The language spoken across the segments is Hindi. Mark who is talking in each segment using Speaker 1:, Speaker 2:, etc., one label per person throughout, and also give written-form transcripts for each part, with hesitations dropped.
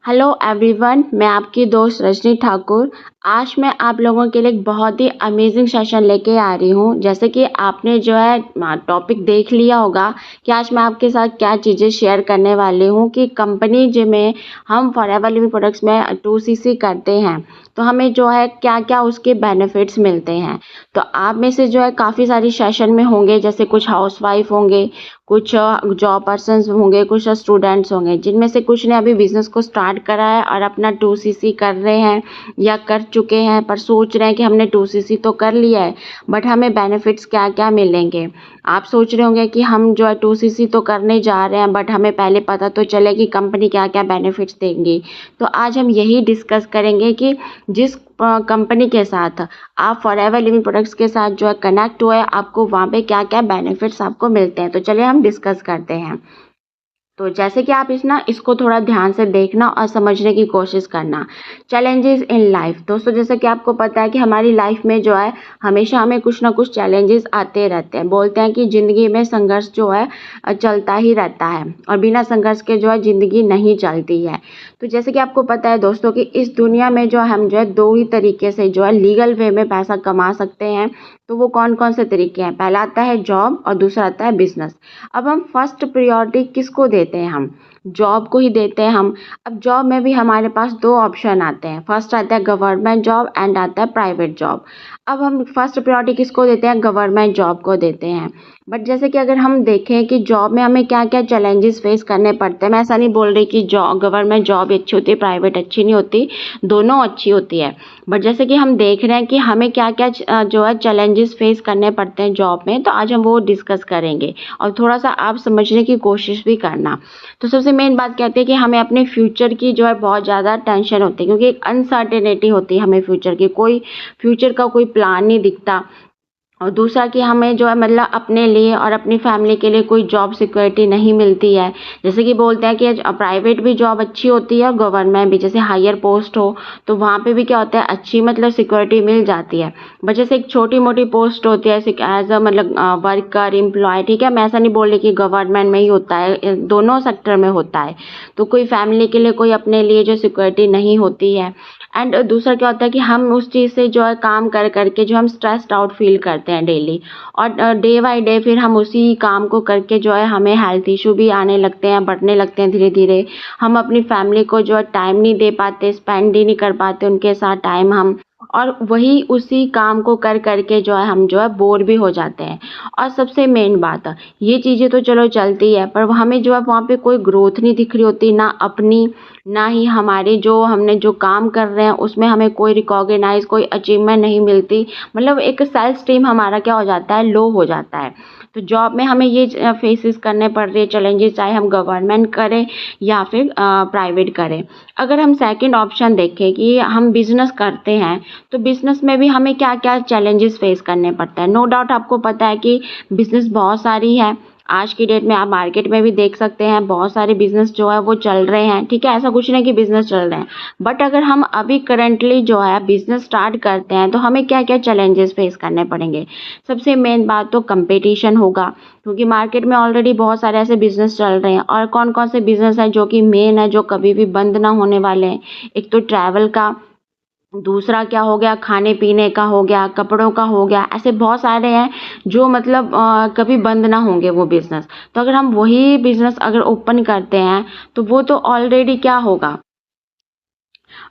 Speaker 1: हेलो एवरीवन, मैं आपकी दोस्त रजनी ठाकुर। आज मैं आप लोगों के लिए एक बहुत ही अमेजिंग सेशन लेके आ रही हूँ। जैसे कि आपने जो है टॉपिक देख लिया होगा कि आज मैं आपके साथ क्या चीज़ें शेयर करने वाली हूँ कि कंपनी में हम फॉरएवर लिविंग प्रोडक्ट्स में 2CC करते हैं तो हमें जो है क्या क्या उसके बेनिफिट्स मिलते हैं। तो आप में से जो है काफ़ी सारी सेशन में होंगे, जैसे कुछ हाउसवाइफ होंगे, कुछ जॉब पर्सन्स होंगे, कुछ स्टूडेंट्स होंगे, जिनमें से कुछ ने अभी बिजनेस को स्टार्ट करा है और अपना 2CC कर रहे हैं या कर चुके हैं, पर सोच रहे हैं कि हमने 2CC तो कर लिया है बट हमें बेनिफिट्स क्या क्या मिलेंगे। आप सोच रहे होंगे कि हम जो है 2CC तो करने जा रहे हैं बट हमें पहले पता तो चले कि कंपनी क्या क्या बेनिफिट्स देंगी। तो आज हम यही डिस्कस करेंगे कि जिस कंपनी के साथ आप फॉरएवर लिविंग प्रोडक्ट्स के साथ जो है कनेक्ट हुए, आपको वहाँ पे क्या क्या बेनिफिट्स आपको मिलते हैं। तो चलिए हम डिस्कस करते हैं। तो जैसे कि आप इसको थोड़ा ध्यान से देखना और समझने की कोशिश करना। चैलेंजेस इन लाइफ, दोस्तों जैसे कि आपको पता है कि हमारी लाइफ में जो है हमेशा हमें कुछ ना कुछ चैलेंजेस आते रहते हैं। बोलते हैं कि ज़िंदगी में संघर्ष जो है चलता ही रहता है और बिना संघर्ष के जो है ज़िंदगी नहीं चलती है। तो जैसे कि आपको पता है दोस्तों कि इस दुनिया में जो हम जो है दो ही तरीके से जो है लीगल वे में पैसा कमा सकते हैं। तो वो कौन कौन से तरीके हैं? पहला आता है जॉब और दूसरा आता है बिजनेस। अब हम फर्स्ट प्रायोरिटी किसको देते हैं? हम जॉब को ही देते हैं हम। अब जॉब में भी हमारे पास दो ऑप्शन आते हैं, फर्स्ट आता है गवर्नमेंट जॉब एंड आता है प्राइवेट जॉब। अब हम फर्स्ट प्रायोरिटी किसको देते हैं? गवर्नमेंट जॉब को देते हैं। बट जैसे कि अगर हम देखें कि जॉब में हमें क्या क्या चैलेंजेस फेस करने पड़ते हैं, मैं ऐसा नहीं बोल रही कि जॉब गवर्नमेंट जॉब अच्छी होती है प्राइवेट अच्छी नहीं होती, दोनों अच्छी होती है। बट जैसे कि हम देख रहे हैं कि हमें क्या क्या जो है चैलेंजेस फेस करने पड़ते हैं जॉब में, तो आज हम वो डिस्कस करेंगे और थोड़ा सा आप समझने की कोशिश भी करना। तो सबसे मेन बात कहते हैं कि हमें अपने फ्यूचर की जो है बहुत ज़्यादा टेंशन होती है, क्योंकि एक अनसर्टेनिटी होती है हमें फ्यूचर की, कोई फ्यूचर का कोई प्लान नहीं दिखता। और दूसरा कि हमें जो है मतलब अपने लिए और अपनी फैमिली के लिए कोई जॉब सिक्योरिटी नहीं मिलती है। जैसे कि बोलते हैं कि प्राइवेट भी जॉब अच्छी होती है और गवर्नमेंट भी, जैसे हायर पोस्ट हो तो वहाँ पे भी क्या होता है अच्छी मतलब सिक्योरिटी मिल जाती है। बट जैसे एक छोटी मोटी पोस्ट होती है एज अ मतलब वर्कर एम्प्लॉय, ठीक है, मैं ऐसा नहीं बोल रही कि गवर्नमेंट में ही होता है, दोनों सेक्टर में होता है। तो कोई फैमिली के लिए कोई अपने लिए जो सिक्योरिटी नहीं होती है। एंड दूसरा क्या होता है कि हम उस चीज़ से जो है काम कर करके जो हम स्ट्रेस्ड आउट फील करते हैं डेली, और डे बाय डे फिर हम उसी काम को करके जो है हमें हेल्थ इशू भी आने लगते हैं, बढ़ने लगते हैं धीरे धीरे। हम अपनी फैमिली को जो है टाइम नहीं दे पाते, स्पेंड ही नहीं कर पाते उनके साथ टाइम हम, और वही उसी काम को कर करके जो है हम जो है बोर भी हो जाते हैं। और सबसे मेन बात, ये चीज़ें तो चलो चलती है पर हमें जो है वहाँ पे कोई ग्रोथ नहीं दिख रही होती, ना अपनी ना ही हमारे जो हमने जो काम कर रहे हैं उसमें हमें कोई रिकॉग्नाइज कोई अचीवमेंट नहीं मिलती। मतलब एक सेल्फ स्टीम हमारा क्या हो जाता है, लो हो जाता है। तो जॉब में हमें ये फेसेस करने पड़ रहे हैं चैलेंजेस, चाहे हम गवर्नमेंट करें या फिर प्राइवेट करें। अगर हम सेकंड ऑप्शन देखें कि हम बिजनेस करते हैं, तो बिजनेस में भी हमें क्या क्या चैलेंजेस फेस करने पड़ते हैं। नो डाउट आपको पता है कि बिजनेस बहुत सारी है, आज की डेट में आप मार्केट में भी देख सकते हैं बहुत सारे बिजनेस जो है वो चल रहे हैं, ठीक है, ऐसा कुछ नहीं कि बिजनेस चल रहे हैं। बट अगर हम अभी करंटली जो है बिजनेस स्टार्ट करते हैं तो हमें क्या क्या चैलेंजेस फेस करने पड़ेंगे। सबसे मेन बात तो कंपटीशन होगा, क्योंकि मार्केट में ऑलरेडी बहुत सारे ऐसे बिजनेस चल रहे हैं। और कौन कौन से बिजनेस हैं जो कि मेन है, जो कभी भी बंद ना होने वाले हैं? एक तो ट्रैवल का, दूसरा क्या हो गया खाने पीने का हो गया, कपड़ों का हो गया, ऐसे बहुत सारे हैं जो मतलब कभी बंद ना होंगे वो बिज़नेस। तो अगर हम वही बिज़नेस अगर ओपन करते हैं तो वो तो ऑलरेडी क्या होगा,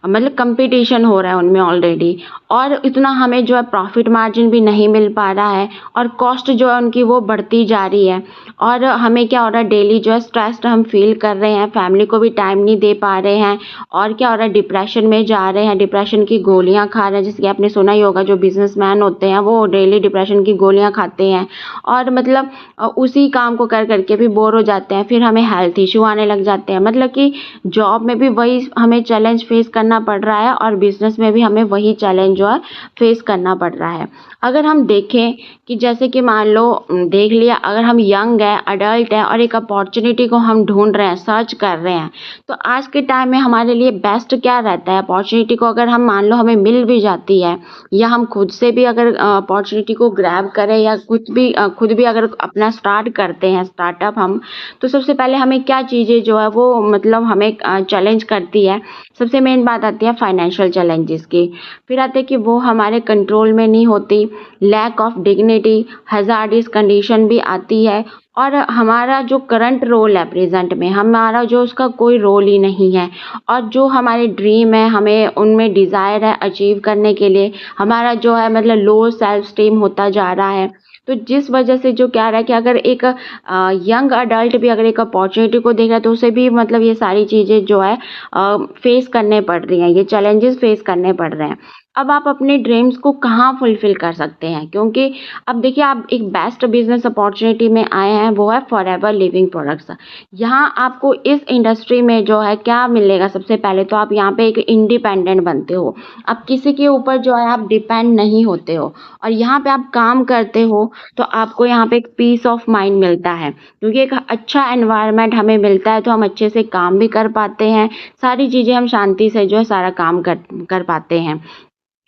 Speaker 1: मतलब कंपटीशन हो रहा है उनमें ऑलरेडी, और इतना हमें जो है प्रॉफिट मार्जिन भी नहीं मिल पा रहा है, और कॉस्ट जो है उनकी वो बढ़ती जा रही है। और हमें क्या हो रहा है, डेली जो है स्ट्रेस्ड हम फील कर रहे हैं, फैमिली को भी टाइम नहीं दे पा रहे हैं, और क्या हो रहा है डिप्रेशन में जा रहे हैं, डिप्रेशन की गोलियां खा रहे हैं। जैसे कि आपने सुना ही होगा जो बिजनेसमैन होते हैं वो डेली डिप्रेशन की गोलियां खाते हैं, और मतलब उसी काम को कर करके भी बोर हो जाते हैं, फिर हमें हेल्थ इशू आने लग जाते हैं। मतलब कि जॉब में भी वही हमें चैलेंज फेस करना करना पड़ रहा है और बिज़नेस में भी हमें वही चैलेंज जो है फेस करना पड़ रहा है। अगर हम देखें कि जैसे कि मान लो देख लिया, अगर हम यंग हैं, अडल्ट हैं और एक अपॉर्चुनिटी को हम ढूँढ रहे हैं, सर्च कर रहे हैं, तो आज के टाइम में हमारे लिए बेस्ट क्या रहता है? अपॉर्चुनिटी को अगर हम मान लो हमें मिल भी जाती है या हम खुद से भी अगर अपॉर्चुनिटी को ग्रैब करें या कुछ भी खुद भी अगर अपना स्टार्ट करते हैं स्टार्टअप हम, तो सबसे पहले हमें क्या चीज़ें जो है वो मतलब हमें चैलेंज करती है। सबसे मेन बात आती है फाइनेंशियल चैलेंजेस की, फिर आते हैं कि वो हमारे कंट्रोल में नहीं होती, lack of dignity, hazardous condition भी आती है और हमारा जो करंट रोल है प्रेज़ेंट में, हमारा जो उसका कोई रोल ही नहीं है और जो हमारे ड्रीम है, हमें उनमें डिज़ायर है अचीव करने के लिए, हमारा जो है मतलब लो सेल्फ एस्टीम होता जा रहा है। तो जिस वजह से जो क्या रहा है कि अगर एक यंग अडल्ट भी अगर एक अपॉर्चुनिटी को देख रहा है तो उसे भी मतलब ये सारी चीज़ें जो है फेस करने पड़ रही हैं, ये चैलेंजेस फेस करने पड़ रहे हैं। अब आप अपने ड्रीम्स को कहाँ फुलफ़िल कर सकते हैं? क्योंकि अब देखिए आप एक बेस्ट बिज़नेस अपॉर्चुनिटी में आए हैं, वो है फॉरएवर लिविंग प्रोडक्ट्स। यहाँ आपको इस इंडस्ट्री में जो है क्या मिलेगा, सबसे पहले तो आप यहाँ पे एक इंडिपेंडेंट बनते हो। आप किसी के ऊपर जो है आप डिपेंड नहीं होते हो और यहाँ पे आप काम करते हो तो आपको यहाँ पे एक पीस ऑफ माइंड मिलता है, क्योंकि एक अच्छा एनवायरनमेंट हमें मिलता है तो हम अच्छे से काम भी कर पाते हैं, सारी चीज़ें हम शांति से जो है सारा काम कर पाते हैं।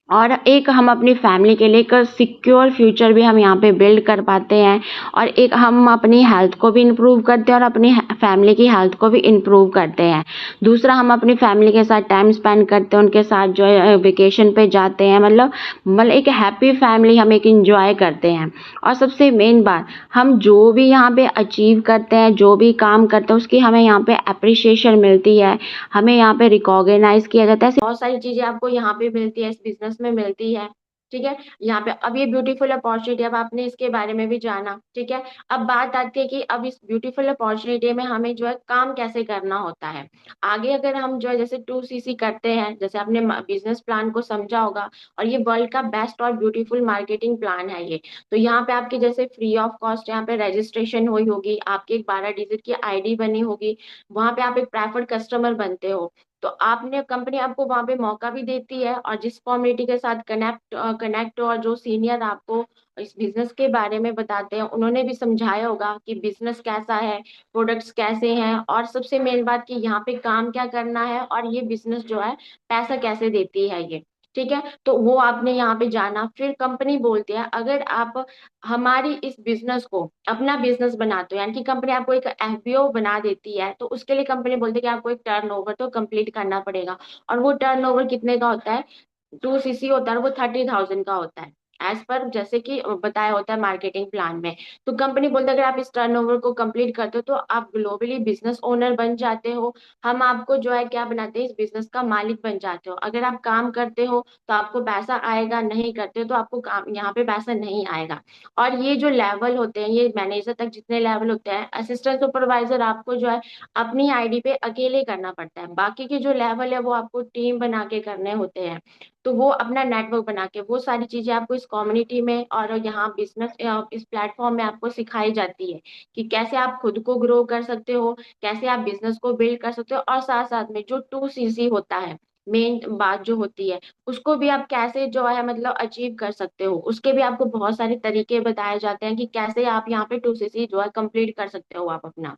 Speaker 1: और एक हम अपनी फैमिली के लिए एक सिक्योर फ्यूचर भी हम यहाँ पे बिल्ड कर पाते हैं और एक हम अपनी हेल्थ को भी इम्प्रूव करते हैं और अपनी फैमिली की हेल्थ को भी इम्प्रूव करते हैं। दूसरा, हम अपनी फैमिली के साथ टाइम स्पेंड करते हैं, उनके साथ जो है वेकेशन पे जाते हैं, मतलब एक हैप्पी फैमिली हम एक इंजॉय करते हैं। और सबसे मेन बात, हम जो भी यहाँ पे अचीव करते हैं, जो भी काम करते हैं, उसकी हमें यहाँ पे अप्रिसिएशन मिलती है, हमें यहाँ पे रिकॉग्नाइज किया जाता है। ऐसी बहुत सारी चीज़ें आपको यहाँ पे मिलती है, इस बिज़नेस में मिलती है, ठीक है? यहाँ पे अब ये ब्यूटीफुल अपॉर्च्युनिटी, अब आपने इसके बारे में भी जाना, ठीक है? अब बात आती है कि अब इस ब्यूटीफुल अपॉर्च्युनिटी में हमें जो है काम कैसे करना होता है। आगे अगर हम जो है जैसे 2सीसी करते हैं, जैसे आपने बिज़नेस प्लान को समझा होगा और ये वर्ल्ड का बेस्ट और ब्यूटीफुल मार्केटिंग प्लान है ये। तो यहाँ पे आपकी जैसे फ्री ऑफ कॉस्ट यहाँ पे रजिस्ट्रेशन हुई होगी, आपकी एक 12 डिजिट की आईडी बनी होगी, वहाँ पे आप एक प्रेफर्ड कस्टमर बनते हो। तो आपने कंपनी आपको वहाँ पे मौका भी देती है और जिस कम्युनिटी के साथ कनेक्ट और जो सीनियर आपको इस बिजनेस के बारे में बताते हैं, उन्होंने भी समझाया होगा कि बिजनेस कैसा है, प्रोडक्ट्स कैसे हैं और सबसे मेन बात कि यहाँ पे काम क्या करना है और ये बिजनेस जो है पैसा कैसे देती है ये। ठीक है, तो वो आपने यहाँ पे जाना, फिर कंपनी बोलती है अगर आप हमारी इस बिजनेस को अपना बिजनेस बनाते हो, यानी कि कंपनी आपको एक एफबीओ बना देती है, तो उसके लिए कंपनी बोलती है कि आपको एक टर्नओवर तो कंप्लीट करना पड़ेगा और वो टर्नओवर कितने का होता है, 2सीसी होता है, वो 30,000 का होता है एज पर जैसे कि बताया होता है मार्केटिंग प्लान में। तो कंपनी बोलते है अगर आप इस टर्नओवर को कंप्लीट करते हो तो आप ग्लोबली बिजनेस ओनर बन जाते हो, हम आपको जो है क्या बनाते हैं, इस बिजनेस का मालिक बन जाते हो। अगर आप काम करते हो तो आपको पैसा आएगा, नहीं करते हो तो आपको काम यहाँ पे पैसा नहीं आएगा। और ये जो लेवल होते हैं, ये मैनेजर तक जितने लेवल होते हैं, असिस्टेंट सुपरवाइजर आपको जो है अपनी आईडी पे अकेले करना पड़ता है, बाकी के जो लेवल है वो आपको टीम बना के करने होते हैं। तो वो अपना नेटवर्क बना के वो सारी चीजें आपको इस कम्युनिटी में और यहाँ बिजनेस इस प्लेटफॉर्म में आपको सिखाई जाती है कि कैसे आप खुद को ग्रो कर सकते हो, कैसे आप बिजनेस को बिल्ड कर सकते हो और साथ साथ में जो 2सीसी होता है, मेन बात जो होती है, उसको भी आप कैसे जो है मतलब अचीव कर सकते हो, उसके भी आपको बहुत सारे तरीके बताए जाते हैं कि कैसे आप यहाँ पे 2सीसी जो है कंप्लीट कर सकते हो आप अपना।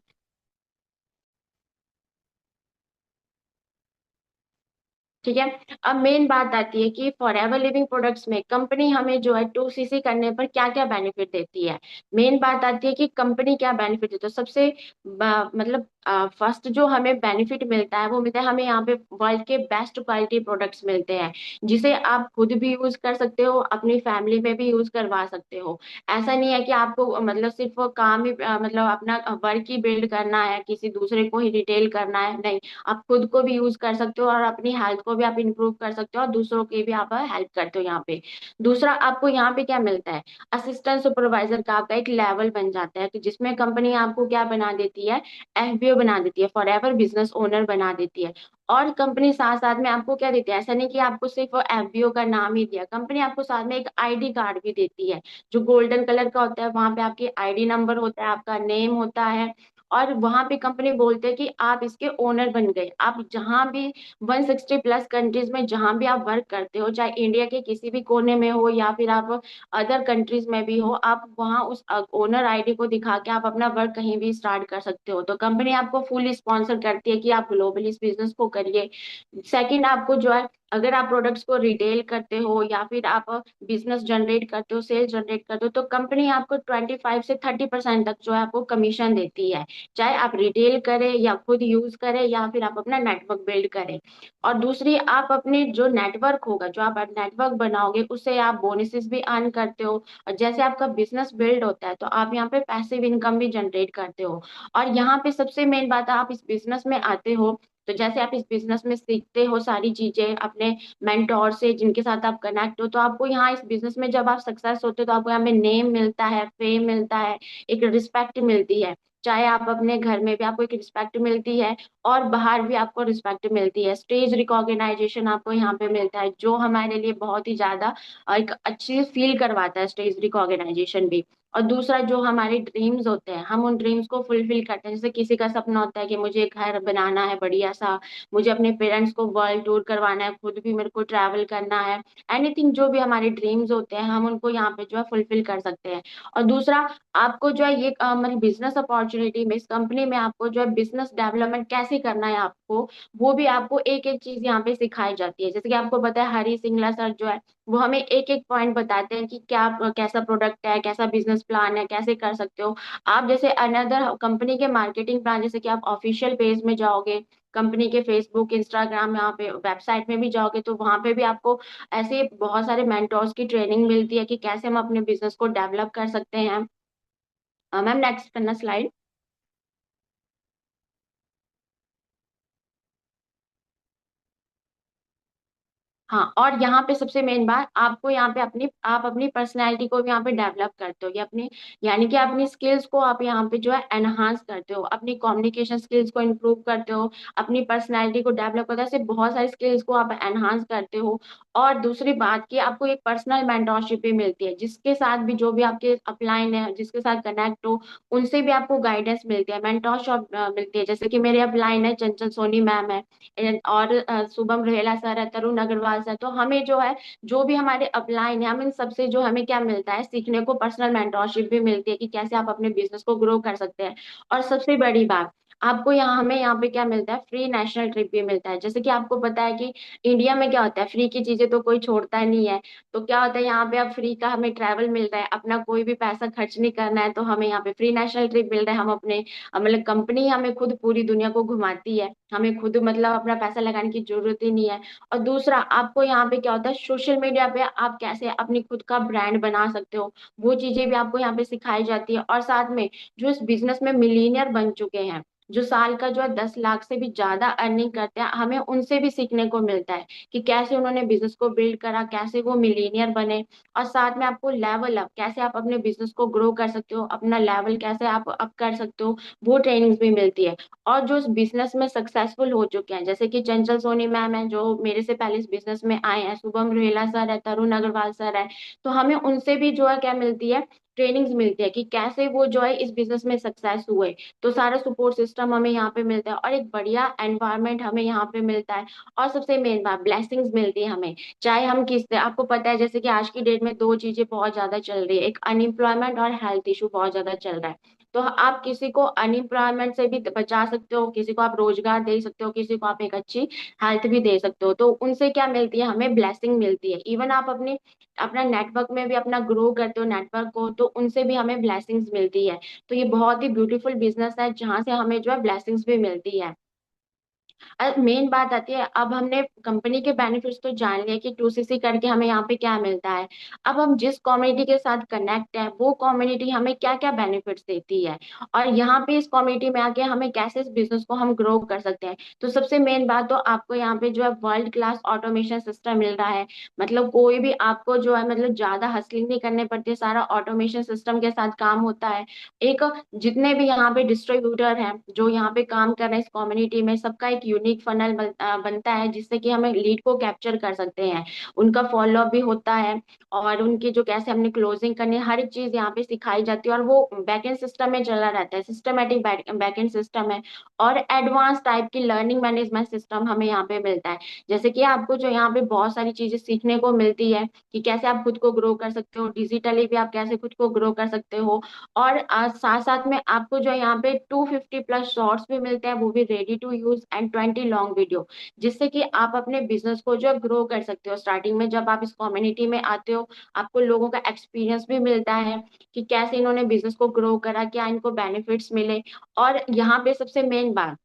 Speaker 1: ठीक है, अब मेन बात आती है कि फॉरएवर लिविंग प्रोडक्ट्स में कंपनी हमें जो है 2सीसी करने पर क्या क्या बेनिफिट देती है। मेन बात आती है कि कंपनी क्या बेनिफिट देती है, तो सबसे मतलब फर्स्ट जो हमें बेनिफिट मिलता है वो मिलता है हमें यहाँ पे वर्ल्ड के बेस्ट क्वालिटी प्रोडक्ट्स मिलते हैं, जिसे आप खुद भी यूज कर सकते हो, अपनी फैमिली में भी यूज करवा सकते हो। ऐसा नहीं है कि आपको मतलब सिर्फ काम ही मतलब अपना वर्क ही बिल्ड करना है, किसी दूसरे को ही रिटेल करना है, नहीं, आप खुद को भी यूज कर सकते हो और अपनी हेल्थ को भी आप इंप्रूव कर सकते हो और दूसरों की भी आप हेल्प करते हो यहाँ पे। दूसरा, आपको यहाँ पे क्या मिलता है, असिस्टेंट सुपरवाइजर का आपका एक लेवल बन जाता है कि जिसमें कंपनी आपको क्या बना देती है, एफबीओ बना देती है, फॉर एवर बिजनेस ओनर बना देती है। और कंपनी साथ साथ में आपको क्या देती है, ऐसा नहीं कि आपको सिर्फ एफबीओ का नाम ही दिया, कंपनी आपको साथ में एक आईडी कार्ड भी देती है जो गोल्डन कलर का होता है, वहां पे आपकी आईडी नंबर होता है, आपका नेम होता है और वहां पे कंपनी बोलते हैं कि आप इसके ओनर बन गए। आप जहां भी 160 प्लस कंट्रीज में जहां भी आप वर्क करते हो, चाहे इंडिया के किसी भी कोने में हो या फिर आप अदर कंट्रीज में भी हो, आप वहां उस ओनर आईडी को दिखा के आप अपना वर्क कहीं भी स्टार्ट कर सकते हो। तो कंपनी आपको फुली स्पॉन्सर करती है कि आप ग्लोबली इस बिजनेस को करिए। सेकंड, आपको जो है, अगर आप प्रोडक्ट्स को रिटेल करते हो या फिर आप बिजनेस जनरेट करते हो, सेल्स जनरेट करते हो, तो कंपनी आपको 25 से 30% तक जो है आपको कमीशन देती है, चाहे आप रिटेल करें या खुद यूज करें या फिर आप अपना नेटवर्क बिल्ड करें। और दूसरी, आप अपने जो नेटवर्क होगा, जो आप नेटवर्क बनाओगे, उससे आप बोनसेस भी अर्न करते हो। और जैसे आपका बिजनेस बिल्ड होता है तो आप यहाँ पे पैसिव इनकम भी जनरेट करते हो। और यहाँ पे सबसे मेन बात है, आप इस बिजनेस में आते हो तो जैसे आप इस बिजनेस में सीखते हो सारी चीजें अपने मेंटोर से जिनके साथ आप कनेक्ट हो, तो आपको यहाँ इस बिजनेस में जब आप सक्सेस होते हो तो आपको यहाँ पे नेम मिलता है, फेम मिलता है, एक रिस्पेक्ट मिलती है। चाहे आप अपने घर में भी आपको एक रिस्पेक्ट मिलती है और बाहर भी आपको रिस्पेक्ट मिलती है। स्टेज रिकॉग्नाइजेशन आपको यहाँ पे मिलता है, जो हमारे लिए बहुत ही ज्यादा एक अच्छी फील करवाता है, स्टेज रिकॉग्नाइजेशन भी। और दूसरा, जो हमारे ड्रीम्स होते हैं, हम उन ड्रीम्स को फुलफिल करते हैं। जैसे किसी का सपना होता है कि मुझे एक घर बनाना है बढ़िया सा, मुझे अपने पेरेंट्स को वर्ल्ड टूर करवाना है, खुद भी मेरे को ट्रैवल करना है। एनीथिंग, जो भी हमारे ड्रीम्स होते हैं, हम उनको यहाँ पे जो है फुलफिल कर सकते हैं। और दूसरा, आपको जो है ये मतलब बिजनेस अपॉर्चुनिटी में, इस कंपनी में आपको जो है बिजनेस डेवलपमेंट कैसे करना है आपको, वो भी आपको एक एक चीज यहाँ पे सिखाई जाती है। जैसे कि आपको पता है, हरी सिंगला सर जो है वो हमें एक एक पॉइंट बताते हैं कि क्या, कैसा प्रोडक्ट है, कैसा बिजनेस प्लान है, कैसे कर सकते हो आप। जैसे अनदर कंपनी के मार्केटिंग प्लान, जैसे कि आप ऑफिशियल पेज में जाओगे, कंपनी के फेसबुक, इंस्टाग्राम, यहाँ पे वेबसाइट में भी जाओगे, तो वहां पे भी आपको ऐसे बहुत सारे मेंटोर्स की ट्रेनिंग मिलती है कि कैसे हम अपने बिजनेस को डेवलप कर सकते हैं। मैम, नेक्स्ट करना स्लाइड। हाँ, और यहाँ पे सबसे मेन बात, आपको यहाँ पे आप अपनी पर्सनैलिटी को भी यहाँ पे डेवलप करते हो, ये अपनी, यानी कि अपनी स्किल्स को आप यहाँ पे जो है एनहांस करते हो, अपनी कम्युनिकेशन स्किल्स को इम्प्रूव करते हो, अपनी पर्सनैलिटी को डेवलप करते हो, ऐसे बहुत सारी स्किल्स को आप एनहांस करते हो। और दूसरी बात की, आपको एक पर्सनल मेंटोरशिप भी मिलती है, जिसके साथ भी जो भी आपके अपलाइन है, जिसके साथ कनेक्ट हो, उनसे भी आपको गाइडेंस मिलती है, मेंटोरशिप मिलती है। जैसे कि मेरे अपलाइन है, चंचल सोनी मैम है, और शुभम रोहेला सर है, तरुण अग्रवाल सर। तो हमें जो है, जो भी हमारे अपलाइन है, हम इन सबसे जो हमें क्या मिलता है सीखने को, पर्सनल मेंटोरशिप भी मिलती है कि कैसे आप अपने बिजनेस को ग्रो कर सकते हैं। और सबसे बड़ी बात, आपको यहाँ, हमें यहाँ पे क्या मिलता है, फ्री नेशनल ट्रिप भी मिलता है। जैसे कि आपको पता है कि इंडिया में क्या होता है, फ्री की चीजें तो कोई छोड़ता ही नहीं है। तो क्या होता है, यहाँ पे अब फ्री का हमें ट्रैवल मिल रहा है, अपना कोई भी पैसा खर्च नहीं करना है, तो हमें यहाँ पे फ्री नेशनल ट्रिप मिल रहा है। हम अपने मतलब कंपनी हमें खुद पूरी दुनिया को घुमाती है, हमें खुद मतलब अपना पैसा लगाने की जरूरत ही नहीं है। और दूसरा, आपको यहाँ पे क्या होता है, सोशल मीडिया पे आप कैसे अपनी खुद का ब्रांड बना सकते हो, वो चीजें भी आपको यहाँ पे सिखाई जाती है। और साथ में, जो इस बिजनेस में मिलीनियर बन चुके हैं, जो साल का जो है 10 लाख से भी ज्यादा अर्निंग करते हैं, हमें उनसे भी सीखने को मिलता है कि कैसे उन्होंने बिजनेस को बिल्ड करा, कैसे वो मिलीनियर बने। और साथ में आपको लेवल अप, कैसे आप अपने बिजनेस को ग्रो कर सकते हो, अपना लेवल कैसे आप अप कर सकते हो, वो ट्रेनिंग्स भी मिलती है। और जो इस बिजनेस में सक्सेसफुल हो चुके हैं, जैसे कि चंचल सोनी मैम है, जो मेरे से पहले इस बिजनेस में आए हैं, शुभम रोहेला सर है, तरुण अग्रवाल सर है, तो हमें उनसे भी जो है क्या मिलती है, ट्रेनिंग्स मिलती है कि कैसे वो जो है इस बिजनेस में सक्सेस हुए। तो सारा सपोर्ट सिस्टम हमें यहाँ पे मिलता है और एक बढ़िया एनवायरनमेंट हमें यहाँ पे मिलता है। और सबसे मेन बात, ब्लेसिंग्स मिलती है हमें, चाहे हम किस, आपको पता है जैसे कि आज की डेट में दो चीजें बहुत ज्यादा चल रही है, एक अनएम्प्लॉयमेंट और हेल्थ इशू बहुत ज्यादा चल रहा है। तो आप किसी को अनएम्प्लॉयमेंट से भी बचा सकते हो, किसी को आप रोजगार दे सकते हो, किसी को आप एक अच्छी हेल्थ भी दे सकते हो। तो उनसे क्या मिलती है, हमें ब्लेसिंग मिलती है। इवन आप अपने अपना नेटवर्क में भी अपना ग्रो करते हो नेटवर्क को, तो उनसे भी हमें ब्लेसिंग्स मिलती है। तो ये बहुत ही ब्यूटीफुल बिजनेस है, जहाँ से हमें जो है ब्लेसिंग्स भी मिलती है। अब मेन बात आती है, अब हमने कंपनी के बेनिफिट्स तो जान लिया कि 2CC करके हमें यहाँ पे क्या मिलता है। अब हम जिस कम्युनिटी के साथ कनेक्ट है, वो कम्युनिटी हमें क्या क्या बेनिफिट्स देती है, और यहाँ पे इस कम्युनिटी में आके हमें कैसे इस बिजनेस को हम ग्रो कर सकते हैं। तो सबसे मेन बात, तो आपको यहाँ पे जो है वर्ल्ड क्लास ऑटोमेशन सिस्टम मिल रहा है। मतलब कोई भी आपको जो है, मतलब ज्यादा हसलिंग नहीं करने पड़ती, सारा ऑटोमेशन सिस्टम के साथ काम होता है। एक, जितने भी यहाँ पे डिस्ट्रीब्यूटर हैं जो यहाँ पे काम कर रहे हैं इस कम्युनिटी में, सबका एक यूनिक लीड फनल बनता है, जिससे कि हमें लीड को कैप्चर कर सकते हैं, उनका फॉलोअप भी होता है, और उनकी जो कैसे हमने क्लोजिंग करनी है, हर एक चीज यहाँ पे सिखाई जाती है, और वो बैकएंड सिस्टम में चला रहता है, सिस्टमेटिक बैकएंड सिस्टम है। और एडवांस टाइप की लर्निंग मैनेजमेंट सिस्टम हमें यहाँ पे मिलता है, जैसे कि आपको जो यहाँ पे बहुत सारी चीजें सीखने को मिलती है कि कैसे आप खुद को ग्रो कर सकते हो, डिजिटली भी आप कैसे खुद को ग्रो कर सकते हो। और साथ साथ में आपको जो यहाँ पे 250+ शॉर्ट्स भी मिलते हैं, वो भी ready to use, and 20 long video, जिससे कि आप अपने बिजनेस को जो ग्रो कर सकते हो। स्टार्टिंग में जब आप इस कम्युनिटी में आते हो, आपको लोगों का एक्सपीरियंस भी मिलता है कि कैसे इन्होंने बिजनेस को ग्रो करा, क्या इनको बेनिफिट्स मिले। और यहाँ पे सबसे मेन बात,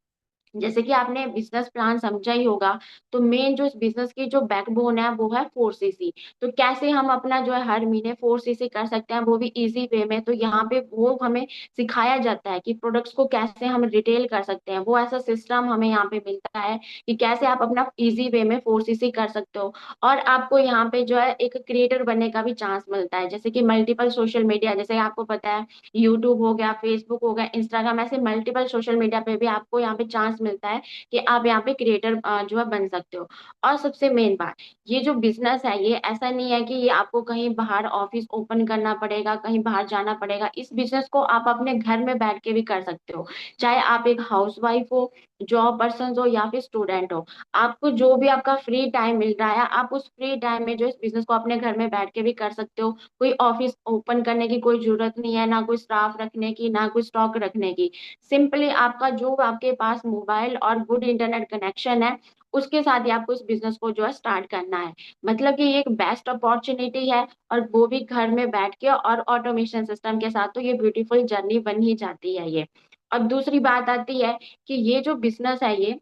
Speaker 1: जैसे कि आपने बिजनेस प्लान समझा ही होगा, तो मेन जो इस बिजनेस की जो बैकबोन है वो है 4CC। तो कैसे हम अपना जो है हर महीने 4CC कर सकते हैं, वो भी इजी वे में, तो यहाँ पे वो हमें सिखाया जाता है कि प्रोडक्ट्स को कैसे हम रिटेल कर सकते हैं, वो ऐसा सिस्टम हमें यहाँ पे मिलता है कि कैसे आप अपना इजी वे में 4CC कर सकते हो। और आपको यहाँ पे जो है एक क्रिएटर बनने का भी चांस मिलता है, जैसे कि मल्टीपल सोशल मीडिया, जैसे आपको पता है यूट्यूब हो गया, फेसबुक हो गया, इंस्टाग्राम, ऐसे मल्टीपल सोशल मीडिया पे भी आपको यहाँ पे चांस मिलता है कि आप यहाँ पे क्रिएटर जो है बन सकते हो। और सबसे मेन बात, ये जो बिजनेस है ये ऐसा नहीं है कि ये आपको कहीं बाहर ऑफिस ओपन करना पड़ेगा, कहीं बाहर जाना पड़ेगा, इस बिजनेस को आप अपने घर में बैठ के भी कर सकते हो। चाहे आप एक हाउसवाइफ हो, जॉब पर्सन हो, या फिर स्टूडेंट हो, आपको जो भी आपका फ्री टाइम मिल रहा है, आप उस फ्री टाइम में जो इस बिजनेस को अपने घर में बैठ के भी कर सकते हो। कोई ऑफिस ओपन करने की कोई जरूरत नहीं है, ना कोई स्टाफ रखने की, ना कोई स्टॉक रखने की। सिंपली आपका जो आपके पास मोबाइल और गुड इंटरनेट कनेक्शन है, उसके साथ ही आपको इस बिजनेस को जो है स्टार्ट करना है। मतलब कि ये एक बेस्ट अपॉर्चुनिटी है, और वो भी घर में बैठ के और ऑटोमेशन सिस्टम के साथ, तो ये ब्यूटीफुल जर्नी बन ही जाती है ये। और दूसरी बात आती है कि ये जो बिजनेस है ये,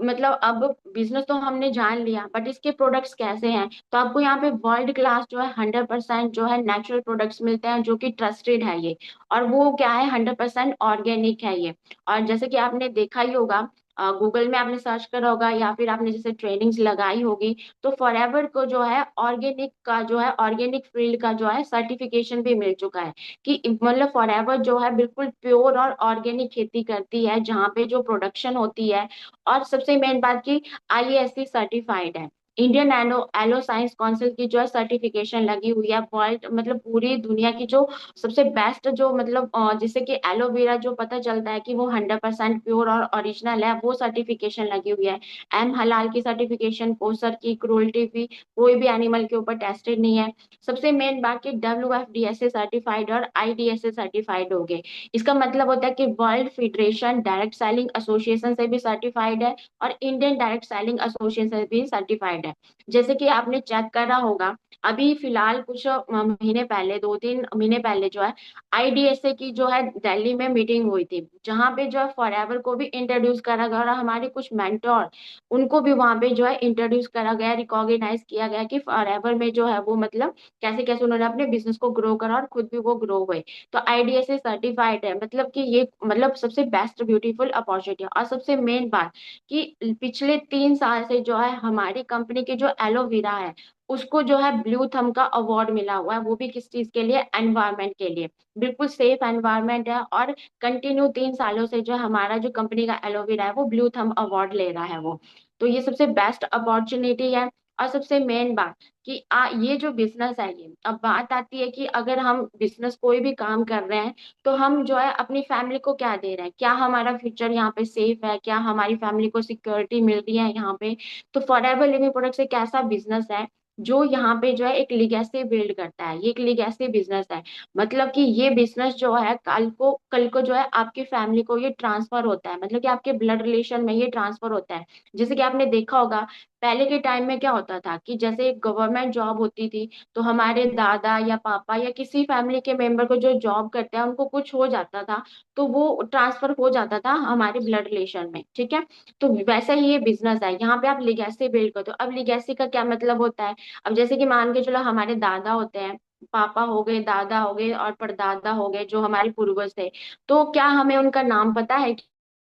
Speaker 1: मतलब अब बिजनेस तो हमने जान लिया, बट इसके प्रोडक्ट्स कैसे हैं, तो आपको यहाँ पे वर्ल्ड क्लास जो है 100% जो है नेचुरल प्रोडक्ट्स मिलते हैं, जो कि ट्रस्टेड है ये। और वो क्या है, 100% ऑर्गेनिक है ये। और जैसे कि आपने देखा ही होगा, गूगल में आपने सर्च करा होगा, या फिर आपने जैसे ट्रेनिंग्स लगाई होगी, तो फॉरएवर को जो है ऑर्गेनिक का जो है, ऑर्गेनिक फील्ड का जो है सर्टिफिकेशन भी मिल चुका है, कि मतलब फॉरएवर जो है बिल्कुल प्योर और ऑर्गेनिक खेती करती है, जहाँ पे जो प्रोडक्शन होती है। और सबसे मेन बात की, IASC सर्टिफाइड है, इंडियन एनो एलो साइंस काउंसिल की जो है सर्टिफिकेशन लगी हुई है, वर्ल्ड मतलब पूरी दुनिया की जो सबसे बेस्ट जो मतलब जिससे कि एलोवेरा जो पता चलता है कि वो 100% प्योर और ओरिजिनल है, वो सर्टिफिकेशन लगी हुई है। एम हलाल की सर्टिफिकेशन, कोसर की, क्रूल्टी फ्री, कोई भी एनिमल के ऊपर टेस्टेड नहीं है। सबसे मेन बात की WFDSA सर्टिफाइड और IDSA सर्टिफाइड हो गए। इसका मतलब होता है कि world federation direct selling association से भी सर्टिफाइड है, और इंडियन डायरेक्ट सेलिंग एसोसिएशन से भी सर्टिफाइड है। जैसे कि आपने चेक करा होगा, अभी फिलहाल कुछ महीने पहले, 2-3 महीने पहले जो है, IDSA की जो है दिल्ली में मीटिंग हुई थी, जहां पे जो है फॉरएवर को भी इंट्रोड्यूस करा गया, और हमारे कुछ मेंटोर, उनको भी वहां पे जो है इंट्रोड्यूस करा गया, रिकॉग्नाइज किया गया कि फॉरएवर में जो है वो मतलब कैसे कैसे उन्होंने अपने बिजनेस को ग्रो करा, और खुद भी वो ग्रो हुए। तो IDSA सर्टिफाइड है, मतलब कि ये मतलब सबसे बेस्ट ब्यूटीफुल अपॉर्चुनिटी। और सबसे मेन बात कि पिछले 3 साल से जो है हमारी कंपनी की जो एलोवेरा है, उसको जो है ब्लू थंब का अवार्ड मिला हुआ है, वो भी किस चीज के लिए, एनवायरमेंट के लिए। बिल्कुल सेफ एनवायरमेंट है, और कंटिन्यू 3 सालों से जो हमारा जो कंपनी का एलोवेरा है वो ब्लू थंब अवार्ड ले रहा है वो। तो ये सबसे बेस्ट अपॉर्चुनिटी है। और सबसे मेन बात कि ये जो बिजनेस है ये, अब बात आती है कि अगर हम बिजनेस कोई भी काम कर रहे हैं, तो हम जो है अपनी फैमिली को क्या दे रहे हैं, क्या हमारा फ्यूचर यहाँ पे सेफ है, क्या हमारी फैमिली को सिक्योरिटी मिल रही है यहाँ पे। तो फॉरएवर लिविंग प्रोडक्ट्स एक ऐसा बिजनेस है जो यहाँ पे जो है एक लिगेसी बिल्ड करता है, ये एक लिगेसी बिजनेस है। मतलब कि ये बिजनेस जो है कल को जो है आपकी फैमिली को ये ट्रांसफर होता है, मतलब कि आपके ब्लड रिलेशन में ये ट्रांसफर होता है। जैसे कि आपने देखा होगा, पहले के टाइम में क्या होता था कि जैसे गवर्नमेंट जॉब होती थी, तो हमारे दादा या पापा या किसी फैमिली के मेंबर को जो जॉब करते हैं उनको कुछ हो जाता था, तो वो ट्रांसफर हो जाता था हमारे ब्लड रिलेशन में, ठीक है। तो वैसा ही ये बिजनेस है, यहाँ पे आप लिगेसी बिल्ड करते हो। अब लिगेसी का क्या मतलब होता है, अब जैसे कि मान के चलो हमारे दादा होते हैं, पापा हो गए, दादा हो गए, और परदादा हो गए, जो हमारे पूर्वज थे, तो क्या हमें उनका नाम पता है?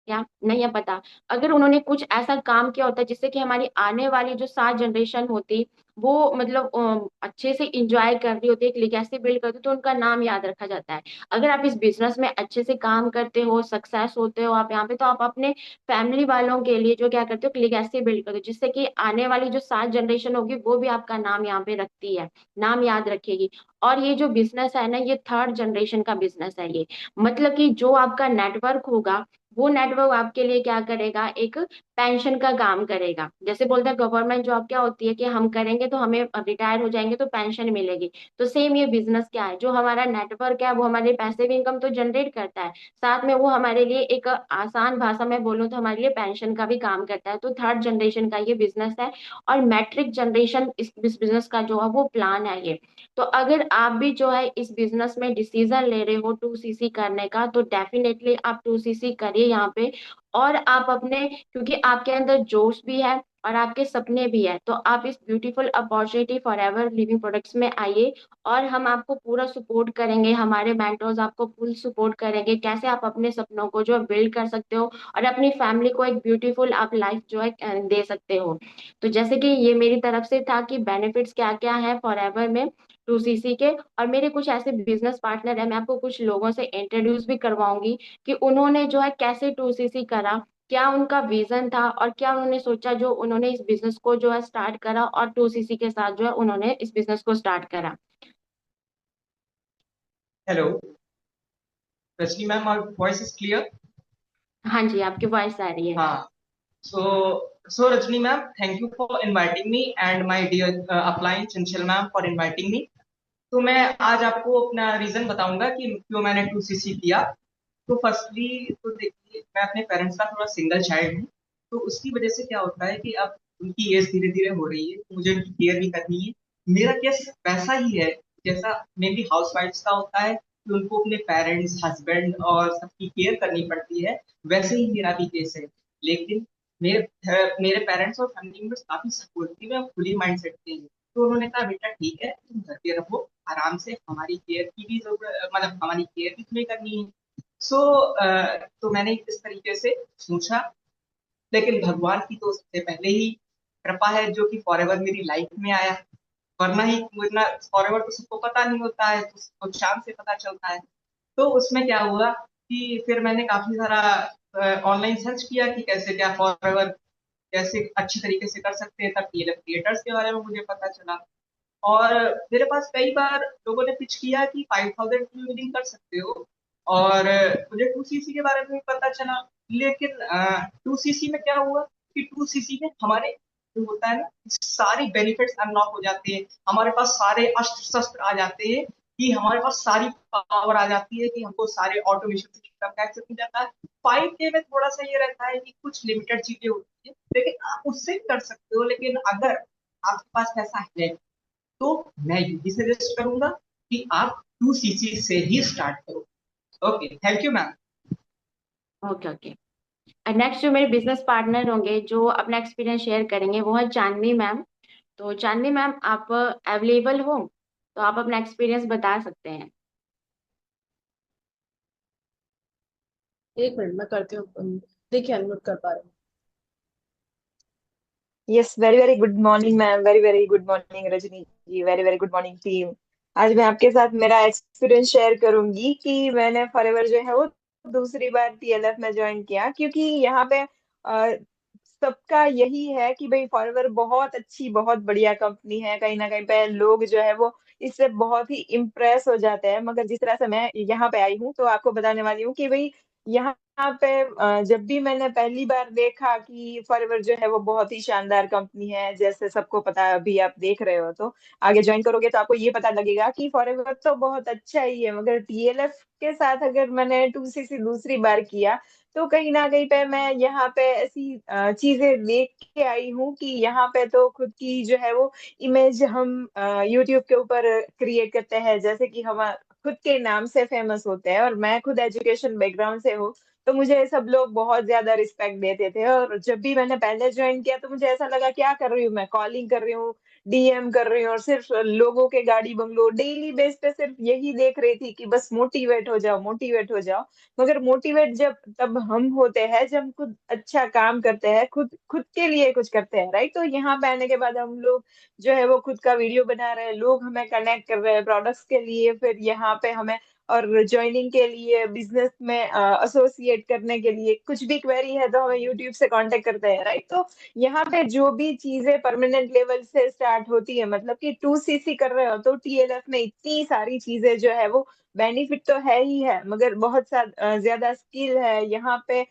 Speaker 1: या नहीं है पता। अगर उन्होंने कुछ ऐसा काम किया होता जिससे कि हमारी आने वाली जो 7 जनरेशन होती वो मतलब अच्छे से इंजॉय कर रही होती, एक लिगेसी बिल्ड करती, तो उनका नाम याद रखा जाता है। अगर आप इस बिजनेस में अच्छे से काम करते हो, सक्सेस होते हो आप यहाँ पे, तो आप अपने फैमिली वालों के लिए जो क्या करते हो, लिगेसी बिल्ड करते हो, जिससे कि आने वाली जो 7 जनरेशन होगी वो भी आपका नाम यहाँ पे रखती है, नाम याद रखेगी। और ये जो बिजनेस है ना, ये 3rd जनरेशन का बिजनेस है ये। मतलब कि जो आपका नेटवर्क होगा, वो नेटवर्क आपके लिए क्या करेगा, एक पेंशन का काम करेगा। जैसे बोलते हैं गवर्नमेंट जॉब क्या होती है कि हम करेंगे तो हमें रिटायर हो जाएंगे तो पेंशन मिलेगी, तो सेम ये बिजनेस क्या है, जो हमारा नेटवर्क है वो हमारे पैसिव इनकम तो जनरेट करता है, साथ में वो हमारे लिए एक आसान भाषा में बोलूं तो हमारे लिए पेंशन का भी काम करता है। तो 3rd जनरेशन का ये बिजनेस है। और मैट्रिक जनरेशन इस बिजनेस का जो है वो प्लान है ये। तो अगर आप भी जो है इस बिजनेस में डिसीजन ले रहे हो 2cc करने का, तो डेफिनेटली आप 2cc करिए यहाँ पे। और आप अपने, क्योंकि आपके अंदर जोश भी है और आपके सपने भी है, तो आप इस beautiful opportunity for ever living products में आइए। और हम आपको पूरा सपोर्ट करेंगे, हमारे मेंटर्स आपको फुल सपोर्ट करेंगे, कैसे आप अपने सपनों को जो बिल्ड कर सकते हो और अपनी फैमिली को एक ब्यूटीफुल आप लाइफ जो है दे सकते हो। तो जैसे कि ये मेरी तरफ से था कि बेनिफिट्स क्या क्या है फॉर एवर में 2cc के। और मेरे कुछ ऐसे बिजनेस पार्टनर है, मैं आपको कुछ लोगों से इंट्रोड्यूस भी करवाऊंगी कि उन्होंने जो है कैसे 2cc करा, क्या उनका विजन था और क्या उन्होंने सोचा जो उन्होंने इस बिजनेस को जो है स्टार्ट करा, और 2cc के साथ जो है उन्होंने इस बिजनेस को स्टार्ट करा।
Speaker 2: हेलो रजनी मैम, और वॉइस इज क्लियर?
Speaker 1: हाँ जी, आपकी वॉइस आ रही है।
Speaker 2: हाँ। सो Rajni ma'am, thank you for inviting me and my dear upline Chanchal ma'am for inviting me. तो मैं आज आपको अपना रीजन बताऊंगा कि क्यों मैंने 2cc किया। तो फर्स्टली तो देखिए, मैं अपने पेरेंट्स का थोड़ा सिंगल चाइल्ड हूँ। तो उसकी वजह से क्या होता है कि अब उनकी एज धीरे धीरे हो रही है, तो मुझे उनकी केयर भी करनी है। मेरा केस वैसा ही है जैसा मेनली हाउस वाइफ्स का होता है कि उनको अपने पेरेंट्स, हस्बैंड और सबकी केयर करनी पड़ती है। वैसे ही मेरा भी केस है। लेकिन मेरे मेरे पेरेंट्स और फैमिली मेंबर्स काफी सपोर्टिव है और खुली माइंड सेट के हैं। तो उन्होंने कहा बेटा ठीक है, तुम घर पे रहो आराम से, हमारी केयर की भी जरूरत, मतलब हमारी केयर भी तुम्हें करनी है। सो तो मैंने इस तरीके से सोचा। लेकिन भगवान की तो सबसे पहले ही कृपा है जो कि फॉरएवर मेरी लाइफ में आया। वरना फॉरएवर तो सबको पता नहीं होता है, तो सबको चांद से पता चलता है। तो उसमें क्या हुआ कि फिर मैंने काफी सारा ऑनलाइन सर्च किया कि कैसे क्या फॉरएवर कैसे अच्छी तरीके से कर सकते हैं। तब टीएलएफ क्रिएटर्स के बारे में मुझे पता चला। और मेरे पास कई बार लोगों ने पिच किया कि 5000 की बिल्डिंग कर सकते हो। और मुझे 2cc के बारे में भी पता चला। लेकिन 2cc में क्या हुआ कि 2cc में हमारे जो होता है ना, सारी बेनिफिट्स अनलॉक हो जाते हैं। हमारे पास सारे अस्त्र शस्त्र आ जाते हैं कि हमारे पास सारी पावर आ जाती है कि हमको सारे ऑटोमेशन सिस्टम का एक्सेस मिल जाता है। 5K में थोड़ा सा ये रहता है कि कुछ लिमिटेड चीजें होती है, लेकिन आप उससे भी कर सकते हो। लेकिन अगर आपके पास पैसा है तो मैं यही सजेस्ट करूंगा कि आप 2cc से ही स्टार्ट करो। Okay, thank you ma'am.
Speaker 1: Okay okay. Next जो मेरे बिजनेस पार्टनर होंगे जो अपना एक्सपीरियंस शेयर करेंगे वो है चांदनी मैम। तो चांदनी मैम, आप अवेलेबल हो तो आप अपना एक्सपीरियंस बता सकते हैं।
Speaker 3: एक मिनट मैं करती हूँ। देखिए अनम्यूट कर पा रही हूँ।
Speaker 4: Yes, very very good morning ma'am, very very good morning Rajni ji, very very good morning team. आज मैं आपके साथ मेरा एक्सपीरियंस शेयर करूंगी कि मैंने फॉरएवर जो है वो दूसरी बार टीएलएफ में ज्वाइन किया, क्योंकि यहाँ पे सबका यही है कि भाई फॉरएवर बहुत अच्छी बहुत बढ़िया कंपनी है। कहीं ना कहीं पे लोग जो है वो इससे बहुत ही इम्प्रेस हो जाते हैं। मगर जिस तरह से मैं यहाँ पे आई हूँ तो आपको बताने वाली हूँ कि भाई यहाँ पे जब भी मैंने पहली बार देखा कि फॉरएवर जो है वो बहुत ही शानदार कंपनी है, जैसे सबको पता है, अभी आप देख रहे हो तो आगे ज्वाइन करोगे तो आपको ये पता लगेगा कि फॉरएवर तो बहुत अच्छा ही है। मगर टीएलएफ के साथ अगर मैंने 2cc दूसरी बार किया तो कहीं ना कहीं पे मैं यहाँ पे ऐसी चीजें देख के आई हूँ कि यहाँ पे तो खुद की जो है वो इमेज हम यूट्यूब के ऊपर क्रिएट करते हैं, जैसे कि हम खुद के नाम से फेमस होते हैं। और मैं खुद एजुकेशन बैकग्राउंड से हूँ, तो मुझे सब लोग बहुत ज्यादा रिस्पेक्ट देते थे। और जब भी मैंने पहले ज्वाइन किया तो मुझे ऐसा लगा क्या कर रही हूँ मैं, कॉलिंग कर रही हूँ, डीएम कर रही हूँ और सिर्फ लोगों के गाड़ी बंगलो डेली बेस पे सिर्फ यही देख रही थी कि बस मोटिवेट हो जाओ, मोटिवेट हो जाओ। मगर मोटिवेट जब तब हम होते हैं जब हम खुद अच्छा काम करते हैं, खुद खुद के लिए कुछ करते हैं, राइट। तो यहाँ पे आने के बाद हम लोग जो है वो खुद का वीडियो बना रहे हैं, लोग हमें कनेक्ट कर रहे हैं प्रोडक्ट्स के लिए, फिर यहाँ पे हमें और ज्वाइनिंग के लिए, बिजनेस में एसोसिएट करने के लिए कुछ भी क्वेरी है तो हमें यूट्यूब से कांटेक्ट करते हैं, राइट। तो यहाँ पे जो भी चीजें परमानेंट लेवल से स्टार्ट होती है, मतलब कि 2cc कर रहे हो तो टीएलएफ में इतनी सारी चीजें जो है वो बेनिफिट तो है ही है, मगर बहुत ज्यादा स्किल है यहाँ पे,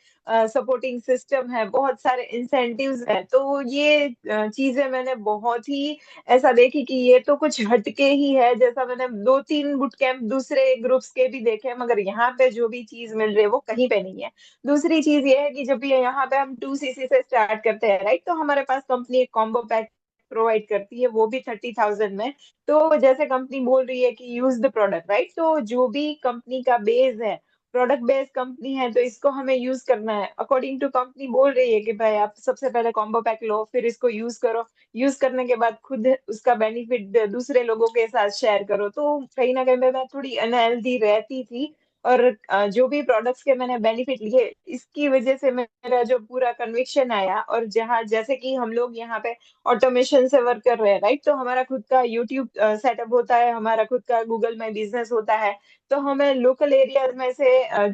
Speaker 4: सपोर्टिंग सिस्टम है, बहुत सारे इंसेंटिव्स है। तो ये चीजें मैंने बहुत ही ऐसा देखी कि ये तो कुछ हटके ही है, जैसा मैंने 2-3 बुट कैंप दूसरे ग्रुप्स के भी देखे, मगर यहाँ पे जो भी चीज मिल रही है वो कहीं पे नहीं है। दूसरी चीज ये है कि जब भी यहाँ पे हम 2cc से स्टार्ट करते हैं, राइट, तो हमारे पास कंपनी एक कॉम्बो पैक प्रोवाइड करती है, वो भी 30,000 में। तो जैसे कंपनी बोल रही है कि यूज द प्रोडक्ट, राइट, तो जो भी कंपनी का बेस है, प्रोडक्ट बेस्ड कंपनी है, तो इसको हमें यूज करना है अकॉर्डिंग टू कंपनी बोल रही है कि भाई आप सबसे पहले कॉम्बो पैक लो, फिर इसको यूज करो, यूज करने के बाद खुद उसका बेनिफिट दूसरे लोगों के साथ शेयर करो। तो कहीं ना कहीं मैं थोड़ी अनहेल्दी रहती थी, और जो भी प्रोडक्ट्स के मैंने बेनिफिट लिए, इसकी वजह से मेरा जो पूरा कन्विक्शन आया। और जहाँ जैसे कि हम लोग यहाँ पे ऑटोमेशन से वर्क कर रहे हैं, राइट, तो हमारा खुद का यूट्यूब सेटअप होता है, हमारा खुद का गूगल में बिजनेस होता है। तो हमें लोकल एरियाज में से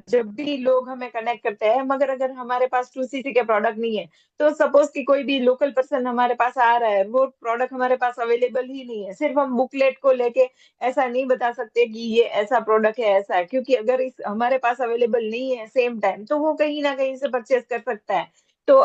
Speaker 4: जब भी लोग हमें कनेक्ट करते हैं, मगर अगर हमारे पास 2cc के प्रोडक्ट नहीं है, तो सपोज कि कोई भी लोकल पर्सन हमारे पास आ रहा है, वो प्रोडक्ट हमारे पास अवेलेबल ही नहीं है, सिर्फ हम बुकलेट को लेके ऐसा नहीं बता सकते कि ये ऐसा प्रोडक्ट है, ऐसा है, क्योंकि अगर इस हमारे पास अवेलेबल नहीं है सेम टाइम, तो वो कहीं ना कहीं से परचेज कर सकता है। तो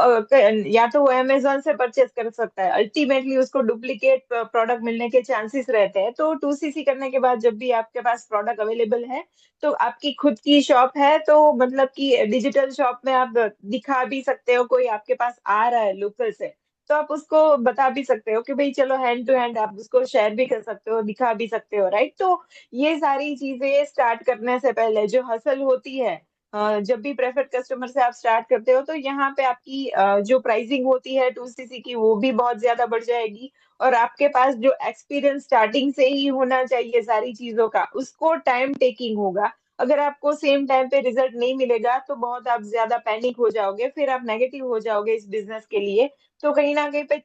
Speaker 4: या तो वो अमेजोन से परचेज कर सकता है, अल्टीमेटली उसको डुप्लीकेट प्रोडक्ट मिलने के चांसेस रहते हैं। तो 2cc करने के बाद जब भी आपके पास प्रोडक्ट अवेलेबल है, तो आपकी खुद की शॉप है, तो मतलब कि डिजिटल शॉप में आप दिखा भी सकते हो, कोई आपके पास आ रहा है लोकल से, तो आप उसको बता भी सकते हो कि भाई चलो हैंड टू हैंड आप उसको शेयर भी कर सकते हो, दिखा भी सकते हो, राइट। तो ये सारी चीजें स्टार्ट करने से पहले जो हसल होती है, जब भी प्रेफर्ड कस्टमर से आप स्टार्ट करते हो, तो यहाँ पे आपकी जो प्राइसिंग होती है 2cc की, वो भी बहुत ज्यादा बढ़ जाएगी। और आपके पास जो एक्सपीरियंस स्टार्टिंग से ही होना चाहिए सारी चीजों का, उसको टाइम टेकिंग होगा। अगर आपको सेम टाइम पे रिजल्ट नहीं मिलेगा तो बहुत आप ज्यादा पैनिक हो जाओगे, फिर आप नेगेटिव हो जाओगे इस बिजनेस के लिए। तो कहीं ना कहीं पे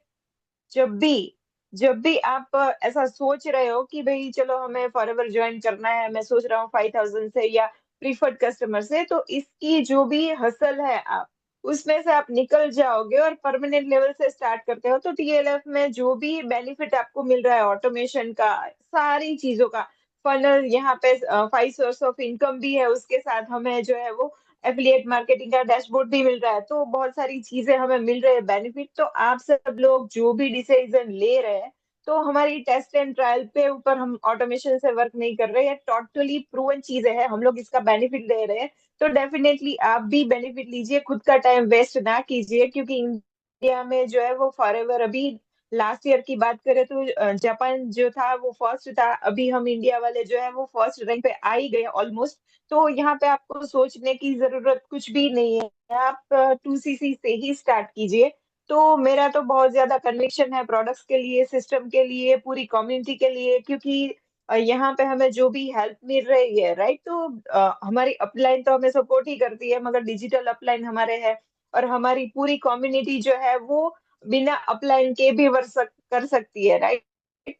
Speaker 4: जब भी जब भी आप ऐसा सोच रहे हो कि भाई चलो हमें फॉरएवर ज्वाइन करना है, मैं सोच रहा हूँ 5,000 से या प्रीफर्ड कस्टमर से, तो इसकी जो भी हसल है आप उसमें से आप निकल जाओगे और परमानेंट लेवल से स्टार्ट करते हो। तो टीएलएफ में जो भी बेनिफिट आपको मिल रहा है ऑटोमेशन का, सारी चीजों का, फनल यहाँ पे 5 सोर्स ऑफ इनकम भी है, उसके साथ हमें जो है वो एफिलिएट मार्केटिंग का डैशबोर्ड भी मिल रहा है, तो बहुत सारी चीजें हमें मिल रहे हैं बेनिफिट। तो आप सब लोग जो भी डिसीजन ले रहे हैं, तो हमारी टेस्ट एंड ट्रायल पे ऊपर हम ऑटोमेशन से वर्क नहीं कर रहे हैं, टोटली प्रूवन चीजें हैं, हम लोग इसका बेनिफिट ले रहे हैं। तो डेफिनेटली आप भी बेनिफिट लीजिए, खुद का टाइम वेस्ट ना कीजिए, क्योंकि इंडिया में जो है वो फॉरएवर अभी लास्ट ईयर की बात करें तो जापान जो था वो फर्स्ट था, अभी हम इंडिया वाले जो है वो फर्स्ट रैंक पे आ ही गए ऑलमोस्ट। तो यहाँ पे आपको सोचने की जरूरत कुछ भी नहीं है, आप 2cc से ही स्टार्ट कीजिए। तो मेरा तो बहुत ज्यादा कन्विक्शन है प्रोडक्ट्स के लिए, सिस्टम के लिए, पूरी कम्युनिटी के लिए, क्योंकि यहाँ पे हमें जो भी हेल्प मिल रही है, राइट, तो हमारी अपलाइन तो हमें सपोर्ट ही करती है, मगर डिजिटल अपलाइन हमारे है, और हमारी पूरी कम्युनिटी जो है वो बिना अपलाइन के भी वर्क कर सकती है, राइट।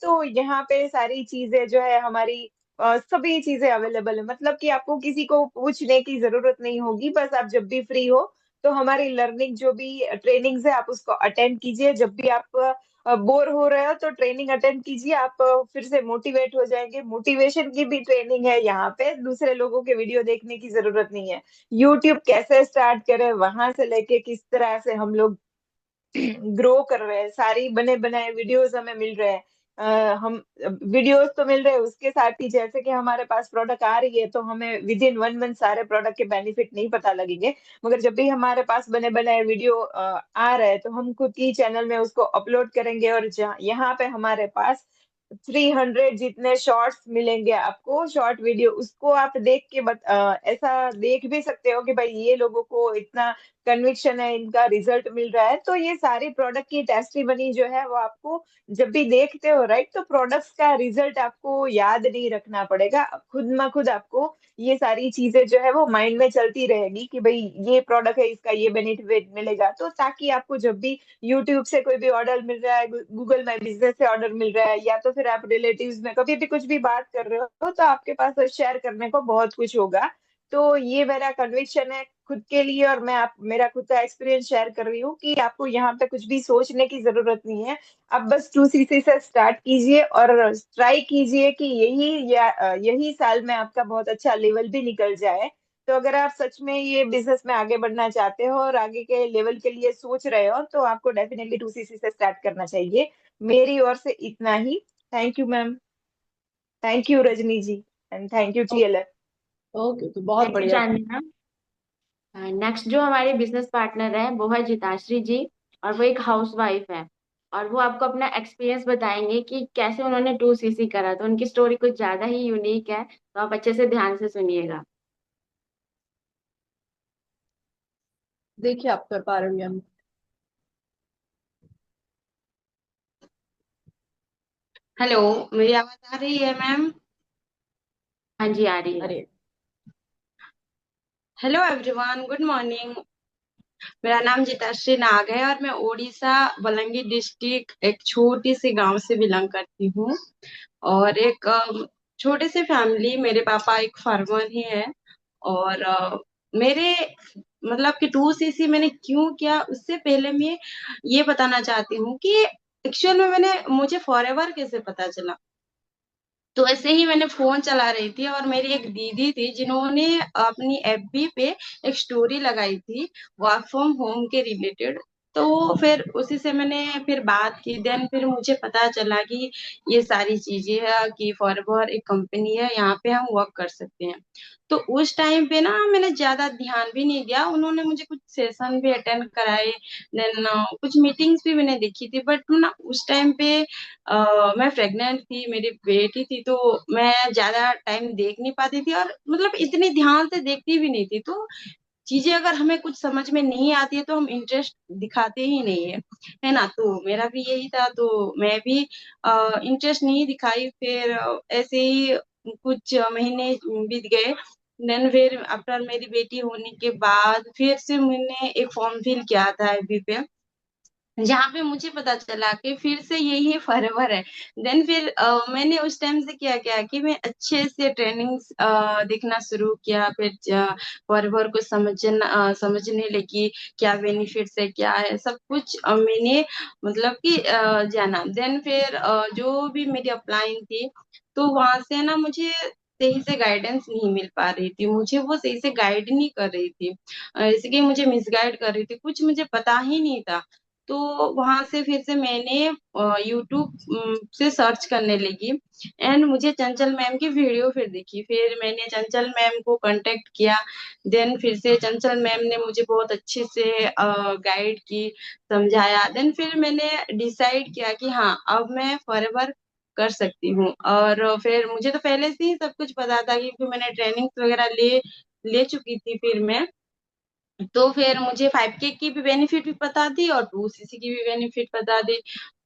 Speaker 4: तो यहाँ पे सारी चीजें जो है हमारी सभी चीजें अवेलेबल है, मतलब कि आपको किसी को पूछने की जरूरत नहीं होगी, बस आप जब भी फ्री हो तो हमारी लर्निंग जो भी ट्रेनिंग्स है आप उसको अटेंड कीजिए, जब भी आप बोर हो रहे हो तो ट्रेनिंग अटेंड कीजिए, आप फिर से मोटिवेट हो जाएंगे। मोटिवेशन की भी ट्रेनिंग है यहाँ पे, दूसरे लोगों के वीडियो देखने की जरूरत नहीं है। यूट्यूब कैसे स्टार्ट करें वहां से लेके किस तरह से हम लोग ग्रो कर रहे हैं, सारी बने बनाए वीडियोस हमें मिल रहे हैं। हम वीडियोस तो मिल रहे हैं, उसके साथ ही जैसे कि हमारे पास प्रोडक्ट आ रही है तो हमें विद इन 1 मंथ सारे प्रोडक्ट के बेनिफिट नहीं पता लगेंगे, मगर जब भी हमारे पास बने बनाए वीडियो आ रहे हैं तो हम खुद ही चैनल में उसको अपलोड करेंगे, और यहाँ पे हमारे पास 300 जितने शॉर्ट्स मिलेंगे आपको, शॉर्ट वीडियो, उसको आप देख के ऐसा देख भी सकते हो कि भाई ये लोगों को इतना कन्विक्शन है, इनका रिजल्ट मिल रहा है। तो ये सारी प्रोडक्ट की टेस्टिमनी जो है वो आपको जब भी देखते हो, राइट, तो प्रोडक्ट्स का रिजल्ट आपको याद नहीं रखना पड़ेगा, खुद म खुद आपको ये सारी चीजें जो है वो माइंड में चलती रहेगी कि भाई ये प्रोडक्ट है, इसका ये बेनिफिट मिलेगा। तो ताकि आपको जब भी यूट्यूब से कोई भी ऑर्डर मिल रहा है, गूगल माई बिजनेस से ऑर्डर मिल रहा है, या तो फिर आप रिलेटिव्स में कभी भी कुछ भी बात कर रहे हो, तो आपके पास शेयर करने को बहुत कुछ होगा। तो ये मेरा कन्विक्शन है खुद के लिए, और मैं आप मेरा खुद का एक्सपीरियंस शेयर कर रही हूँ कि आपको यहाँ पे कुछ भी सोचने की जरूरत नहीं है। आप बस 2cc से स्टार्ट कीजिए और ट्राई कीजिए कि यही साल में आपका बहुत अच्छा लेवल भी निकल जाए। तो अगर आप सच में ये बिजनेस में आगे बढ़ना चाहते हो और आगे के लेवल के लिए सोच रहे हो, तो आपको डेफिनेटली 2cc से स्टार्ट करना चाहिए। मेरी ओर से इतना ही। Thank you ma'am. Thank you Rajni ji. And thank you TLF।
Speaker 3: Okay, तो बहुत
Speaker 1: थैंक यू
Speaker 3: बढ़िया।
Speaker 1: चांदनी मैम। नेक्स्ट जो हमारे बिजनेस पार्टनर है वो है जिताश्री जी, और वो एक हाउस वाइफ है। और वो आपको अपना एक्सपीरियंस बताएंगे कि कैसे उन्होंने 2cc करा। तो उनकी स्टोरी कुछ ज्यादा ही यूनिक है, तो आप अच्छे से ध्यान से सुनिएगा।
Speaker 3: देखिए, आप कर पा रहे हैं।
Speaker 5: हेलो, मेरी आवाज आ रही है मैम?
Speaker 1: हाँ जी, आ रही है।
Speaker 3: अरे,
Speaker 5: हेलो एवरीवन, गुड मॉर्निंग। मेरा नाम जिताश्री नाग है और मैं उड़ीसा बलंगी डिस्ट्रिक्ट एक छोटी सी गांव से बिलोंग करती हूँ। और एक छोटे से फैमिली, मेरे पापा एक फार्मर ही है। और मेरे मतलब कि 2cc मैंने क्यों किया, उससे पहले मैं ये बताना चाहती हूँ कि एक्चुअल में मैंने मुझे फॉरएवर कैसे पता चला। तो ऐसे ही मैंने फोन चला रही थी और मेरी एक दीदी थी जिन्होंने अपनी एफबी पे एक स्टोरी लगाई थी वर्क फ्रॉम होम के रिलेटेड। तो फिर उसी से मैंने फिर बात की। देन फिर मुझे पता चला कि ये सारी चीजें है कि फॉरएवर एक कंपनी है, यहाँ पे हम वर्क कर सकते हैं। तो उस टाइम पे ना मैंने ज्यादा ध्यान भी नहीं दिया, उन्होंने मुझे कुछ सेशन भी अटेंड कराए। देन कुछ मीटिंग्स भी मैंने देखी थी, बट ना उस टाइम पे मैं प्रेग्नेंट थी, मेरी बेटी थी, तो मैं ज्यादा टाइम देख नहीं पाती थी और मतलब इतनी ध्यान से देखती भी नहीं थी। तो चीजें अगर हमें कुछ समझ में नहीं आती है तो हम इंटरेस्ट दिखाते ही नहीं है ना। तो मेरा भी यही था, तो मैं भी इंटरेस्ट नहीं दिखाई। फिर ऐसे ही कुछ महीने बीत गए। देन फिर आफ्टर मेरी बेटी होने के बाद फिर से मैंने एक फॉर्म फिल किया था एफबी पे, जहाँ पे मुझे पता चला कि फिर से यही फॉरएवर है। देन फिर मैंने उस टाइम से क्या किया कि मैं अच्छे से ट्रेनिंग्स देखना शुरू किया। फिर फॉरएवर को समझने लगी, क्या बेनिफिट्स है, क्या है, सब कुछ मैंने मतलब कि जाना। देन फिर जो भी मेरी अपलाइन थी, तो वहां से ना मुझे सही से गाइडेंस नहीं मिल पा रही थी, मुझे वो सही से गाइड नहीं कर रही थी। जैसे कि मुझे मिसगाइड कर रही थी, कुछ मुझे पता ही नहीं था। तो वहां से फिर से मैंने यूट्यूब से सर्च करने लगी। एंड मुझे चंचल मैम की वीडियो फिर दिखी, फिर मैंने चंचल मैम को कांटेक्ट किया। देन फिर से चंचल मैम ने मुझे बहुत अच्छे से गाइड की, समझाया। देन फिर मैंने डिसाइड किया कि हाँ, अब मैं फॉरएवर कर सकती हूँ। और फिर मुझे तो पहले से ही सब कुछ पता था क्योंकि मैंने ट्रेनिंग वगैरह ले ले चुकी थी। फिर मैं तो फिर मुझे 5K की भी बेनिफिट भी पता थी और 2cc की भी बेनिफिट पता थी।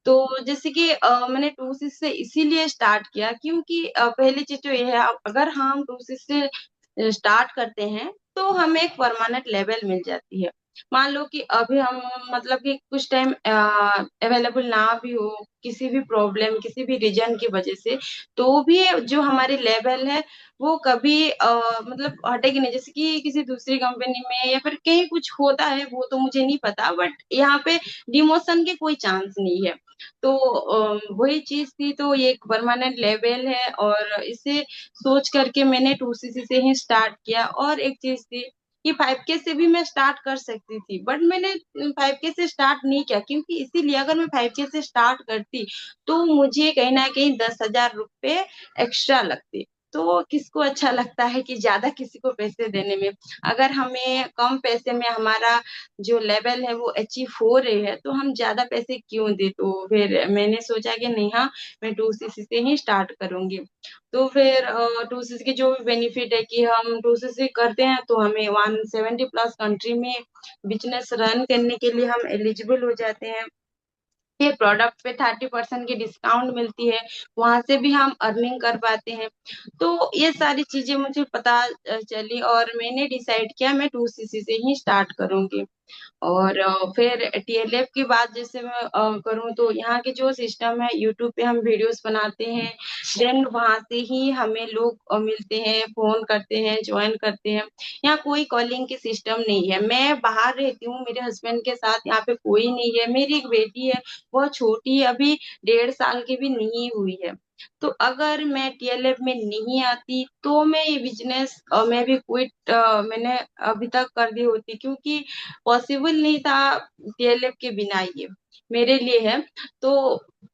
Speaker 5: तो जैसे कि मैंने 2cc से इसीलिए स्टार्ट किया क्योंकि पहली चीज तो ये है, अगर हम 2cc से स्टार्ट करते हैं तो हमें एक परमानेंट लेवल मिल जाती है। मान लो कि अभी हम मतलब कि कुछ टाइम अवेलेबल ना भी हो, किसी भी प्रॉब्लम, किसी भी रीजन की वजह से, तो भी जो हमारी लेवल है वो कभी मतलब हटेगी नहीं। जैसे कि किसी दूसरी कंपनी में या फिर कहीं कुछ होता है, वो तो मुझे नहीं पता, बट यहाँ पे डिमोशन के कोई चांस नहीं है। तो वही चीज थी, तो ये एक परमानेंट लेवल है और इसे सोच करके मैंने 2cc से ही स्टार्ट किया। और एक चीज थी कि 5K से भी मैं स्टार्ट कर सकती थी, बट मैंने 5K से स्टार्ट नहीं किया क्योंकि इसीलिए अगर मैं 5K से स्टार्ट करती तो मुझे कहीं ना कहीं 10,000 रुपये एक्स्ट्रा लगते। तो किसको अच्छा लगता है कि ज्यादा किसी को पैसे देने में। अगर हमें कम पैसे में हमारा जो लेवल है वो अचीव हो रहे है तो हम ज्यादा पैसे क्यों दे। तो फिर मैंने सोचा कि नहीं, हाँ, मैं 2cc से ही स्टार्ट करूंगी। तो फिर 2cc के जो भी बेनिफिट है कि हम 2cc करते हैं तो हमें 170 प्लस कंट्री में बिजनेस रन करने के लिए हम एलिजिबल हो जाते हैं। फिर प्रोडक्ट पे 30% की डिस्काउंट मिलती है, वहां से भी हम अर्निंग कर पाते हैं। तो ये सारी चीजें मुझे पता चली और मैंने डिसाइड किया मैं 2cc से ही स्टार्ट करूंगी। और फिर टीएलएफ की बात जैसे मैं करूँ तो यहाँ के जो सिस्टम है, यूट्यूब पे हम वीडियोस बनाते हैं, देन वहां से ही हमें लोग मिलते हैं, फोन करते हैं, ज्वाइन करते हैं। यहाँ कोई कॉलिंग की सिस्टम नहीं है। मैं बाहर रहती हूँ, मेरे हस्बैंड के साथ यहाँ पे कोई नहीं है। मेरी एक बेटी है, बहुत छोटी है, अभी 1.5 साल की भी नहीं हुई है। तो अगर मैं टीएलएफ में नहीं आती तो मैं ये बिजनेस मैं भी क्विट मैंने अभी तक कर दी होती, क्योंकि पॉसिबल नहीं था टीएलएफ के बिना। ये मेरे लिए है। तो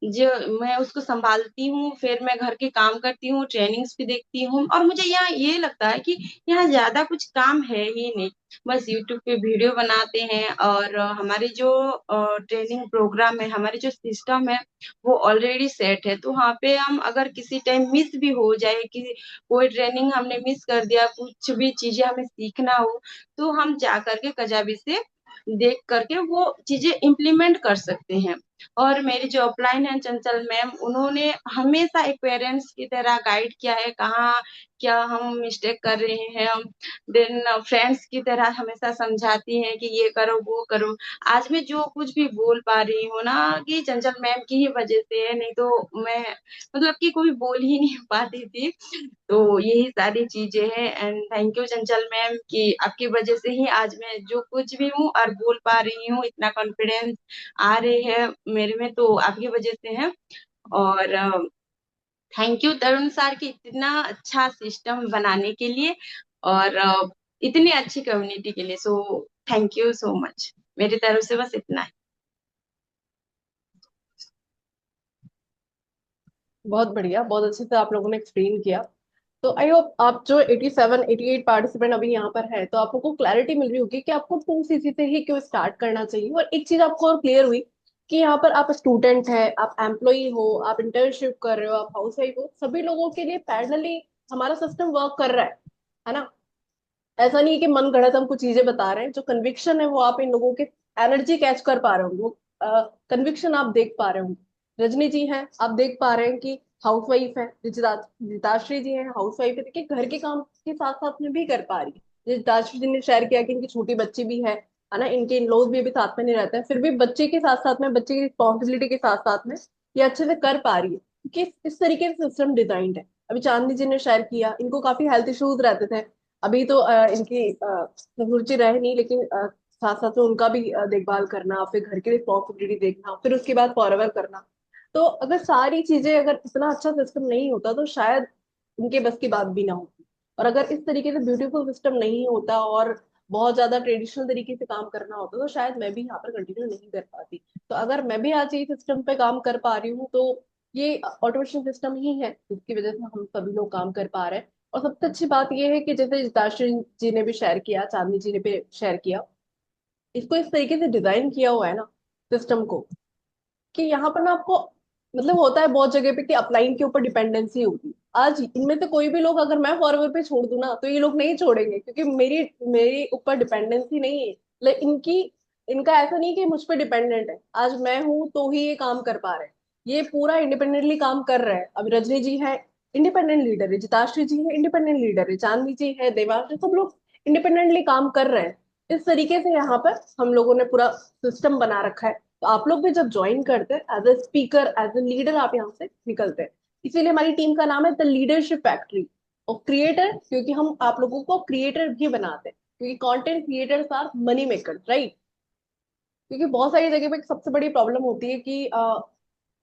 Speaker 5: जो मैं उसको संभालती हूँ, फिर मैं घर के काम करती हूँ, ट्रेनिंग्स भी देखती हूँ, और मुझे यहाँ ये लगता है कि यहाँ ज्यादा कुछ काम है ही नहीं। बस यूट्यूब पे वीडियो बनाते हैं और हमारे जो ट्रेनिंग प्रोग्राम है, हमारे जो सिस्टम है वो ऑलरेडी सेट है। तो वहाँ पे हम अगर किसी टाइम मिस भी हो जाए कि कोई ट्रेनिंग हमने मिस कर दिया, कुछ भी चीजें हमें सीखना हो, तो हम जा करके कजाबी से देख करके वो चीजें इम्प्लीमेंट कर सकते हैं। और मेरी जो अपलाइन है चंचल मैम, उन्होंने हमेशा एक पेरेंट्स की तरह गाइड किया है, कहाँ क्या हम मिस्टेक कर रहे हैं हम। देन फ्रेंड्स की तरह हमेशा समझाती हैं कि ये करो वो करो। आज मैं जो कुछ भी बोल पा रही हूँ ना, कि चंचल मैम की ही वजह से है, नहीं तो मैं मतलब कि कोई बोल ही नहीं पाती थी। तो यही सारी चीजें हैं। And thank you Chanchal ma'am कि आपकी वजह से ही आज मैं जो कुछ भी हूँ और बोल पा रही हूँ, इतना कॉन्फिडेंस आ रही है मेरे में, तो आपकी वजह से है। और थैंक यू तरुण सर की इतना अच्छा सिस्टम बनाने के लिए और इतनी अच्छी कम्युनिटी के लिए। So thank you so much. मेरी तरफ से बस इतना है।
Speaker 3: बहुत बढ़िया, बहुत अच्छे से आप लोगों ने एक्सप्लेन किया। तो आई होप आप जो 87 88 पार्टिसिपेंट अभी यहाँ पर है, तो आपको क्लैरिटी मिल रही होगी कि आपको 2cc से ही क्यों स्टार्ट करना चाहिए। और एक चीज आपको और क्लियर हुई कि यहाँ पर आप स्टूडेंट है, आप एम्प्लॉई हो, आप इंटर्नशिप कर रहे हो, आप हाउस वाइफ हो, सभी लोगों के लिए पैरेलली हमारा सिस्टम वर्क कर रहा है ना। ऐसा नहीं है कि मन गढ़ंत हम कुछ चीजें बता रहे हैं। जो कन्विक्शन है वो आप इन लोगों के एनर्जी कैच कर पा रहे होंगे, वो कन्विक्शन आप देख पा रहे होंगे। रजनी जी हैं, आप देख पा रहे हैं कि हाउस वाइफ है। जिताश्री जी हैं, हाउस वाइफ है, देखिए घर के काम के साथ साथ में भी कर पा रही है। जिताश्री जी ने शेयर किया कि इनकी छोटी बच्ची भी है ना, इनके इन लॉज भी अभी साथ में नहीं रहते हैं, फिर भी बच्चे के साथ साथ में, बच्चे की रिस्पॉन्सिबिलिटी के साथ साथ में ये अच्छे से कर पा रही है, क्योंकि इस तरीके से सिस्टम डिजाइंड है। अभी चांदनी जी ने शेयर किया, इनको काफी हेल्थ इश्यूज रहते थे। अभी तो इनकी रुचि रहे नहीं, लेकिन साथ साथ में उनका भी देखभाल करना, फिर घर की रिस्पॉन्सिबिलिटी देखना, फिर उसके बाद फॉरएवर करना। तो अगर सारी चीजें, अगर इतना अच्छा सिस्टम नहीं होता तो शायद उनके बस की बात भी ना होती। और अगर इस तरीके से ब्यूटीफुल सिस्टम नहीं होता और बहुत ज्यादा ट्रेडिशनल तरीके से काम करना होता तो शायद मैं भी यहाँ पर कंटिन्यू नहीं कर पाती। तो अगर मैं भी आज ये सिस्टम पे काम कर पा रही हूँ तो ये ऑटोमेशन सिस्टम ही है जिसकी वजह से हम सभी लोग काम कर पा रहे हैं। और सबसे अच्छी बात यह है कि जैसे जिताश्री जी ने भी शेयर किया, चांदनी जी ने भी शेयर किया, इसको इस तरीके से डिजाइन किया हुआ है ना सिस्टम को, कि यहाँ पर ना आपको मतलब होता है बहुत जगह पे कि अपलाइन के ऊपर डिपेंडेंसी होगी। आज इनमें से कोई भी लोग अगर मैं फॉरवर्ड पे छोड़ दूं ना तो ये लोग नहीं छोड़ेंगे, क्योंकि मेरी मेरी ऊपर डिपेंडेंसी नहीं है। लेकिन इनकी, इनका ऐसा नहीं कि मुझ पे डिपेंडेंट है, आज मैं हूं तो ही ये काम कर पा रहे हैं। ये पूरा इंडिपेंडेंटली काम कर रहे हैं। अब रजनी जी है, इंडिपेंडेंट लीडर है। जिताश्री जी है, इंडिपेंडेंट लीडर है। चांदनी जी है, देवांश है, सब लोग इंडिपेंडेंटली काम कर रहे हैं। इस तरीके से यहाँ पर हम लोगों ने पूरा सिस्टम बना रखा है। तो आप लोग भी जब ज्वाइन करते हैं as a speaker, as a leader, आप यहाँ से निकलते हैं। इसीलिए हमारी टीम का नाम है द लीडरशिप फैक्ट्री। और क्रिएटर, क्योंकि हम आप लोगों को क्रिएटर भी बनाते हैं, क्योंकि content creators are money makers, right. क्योंकि बहुत सारी जगह पे सबसे बड़ी प्रॉब्लम होती है कि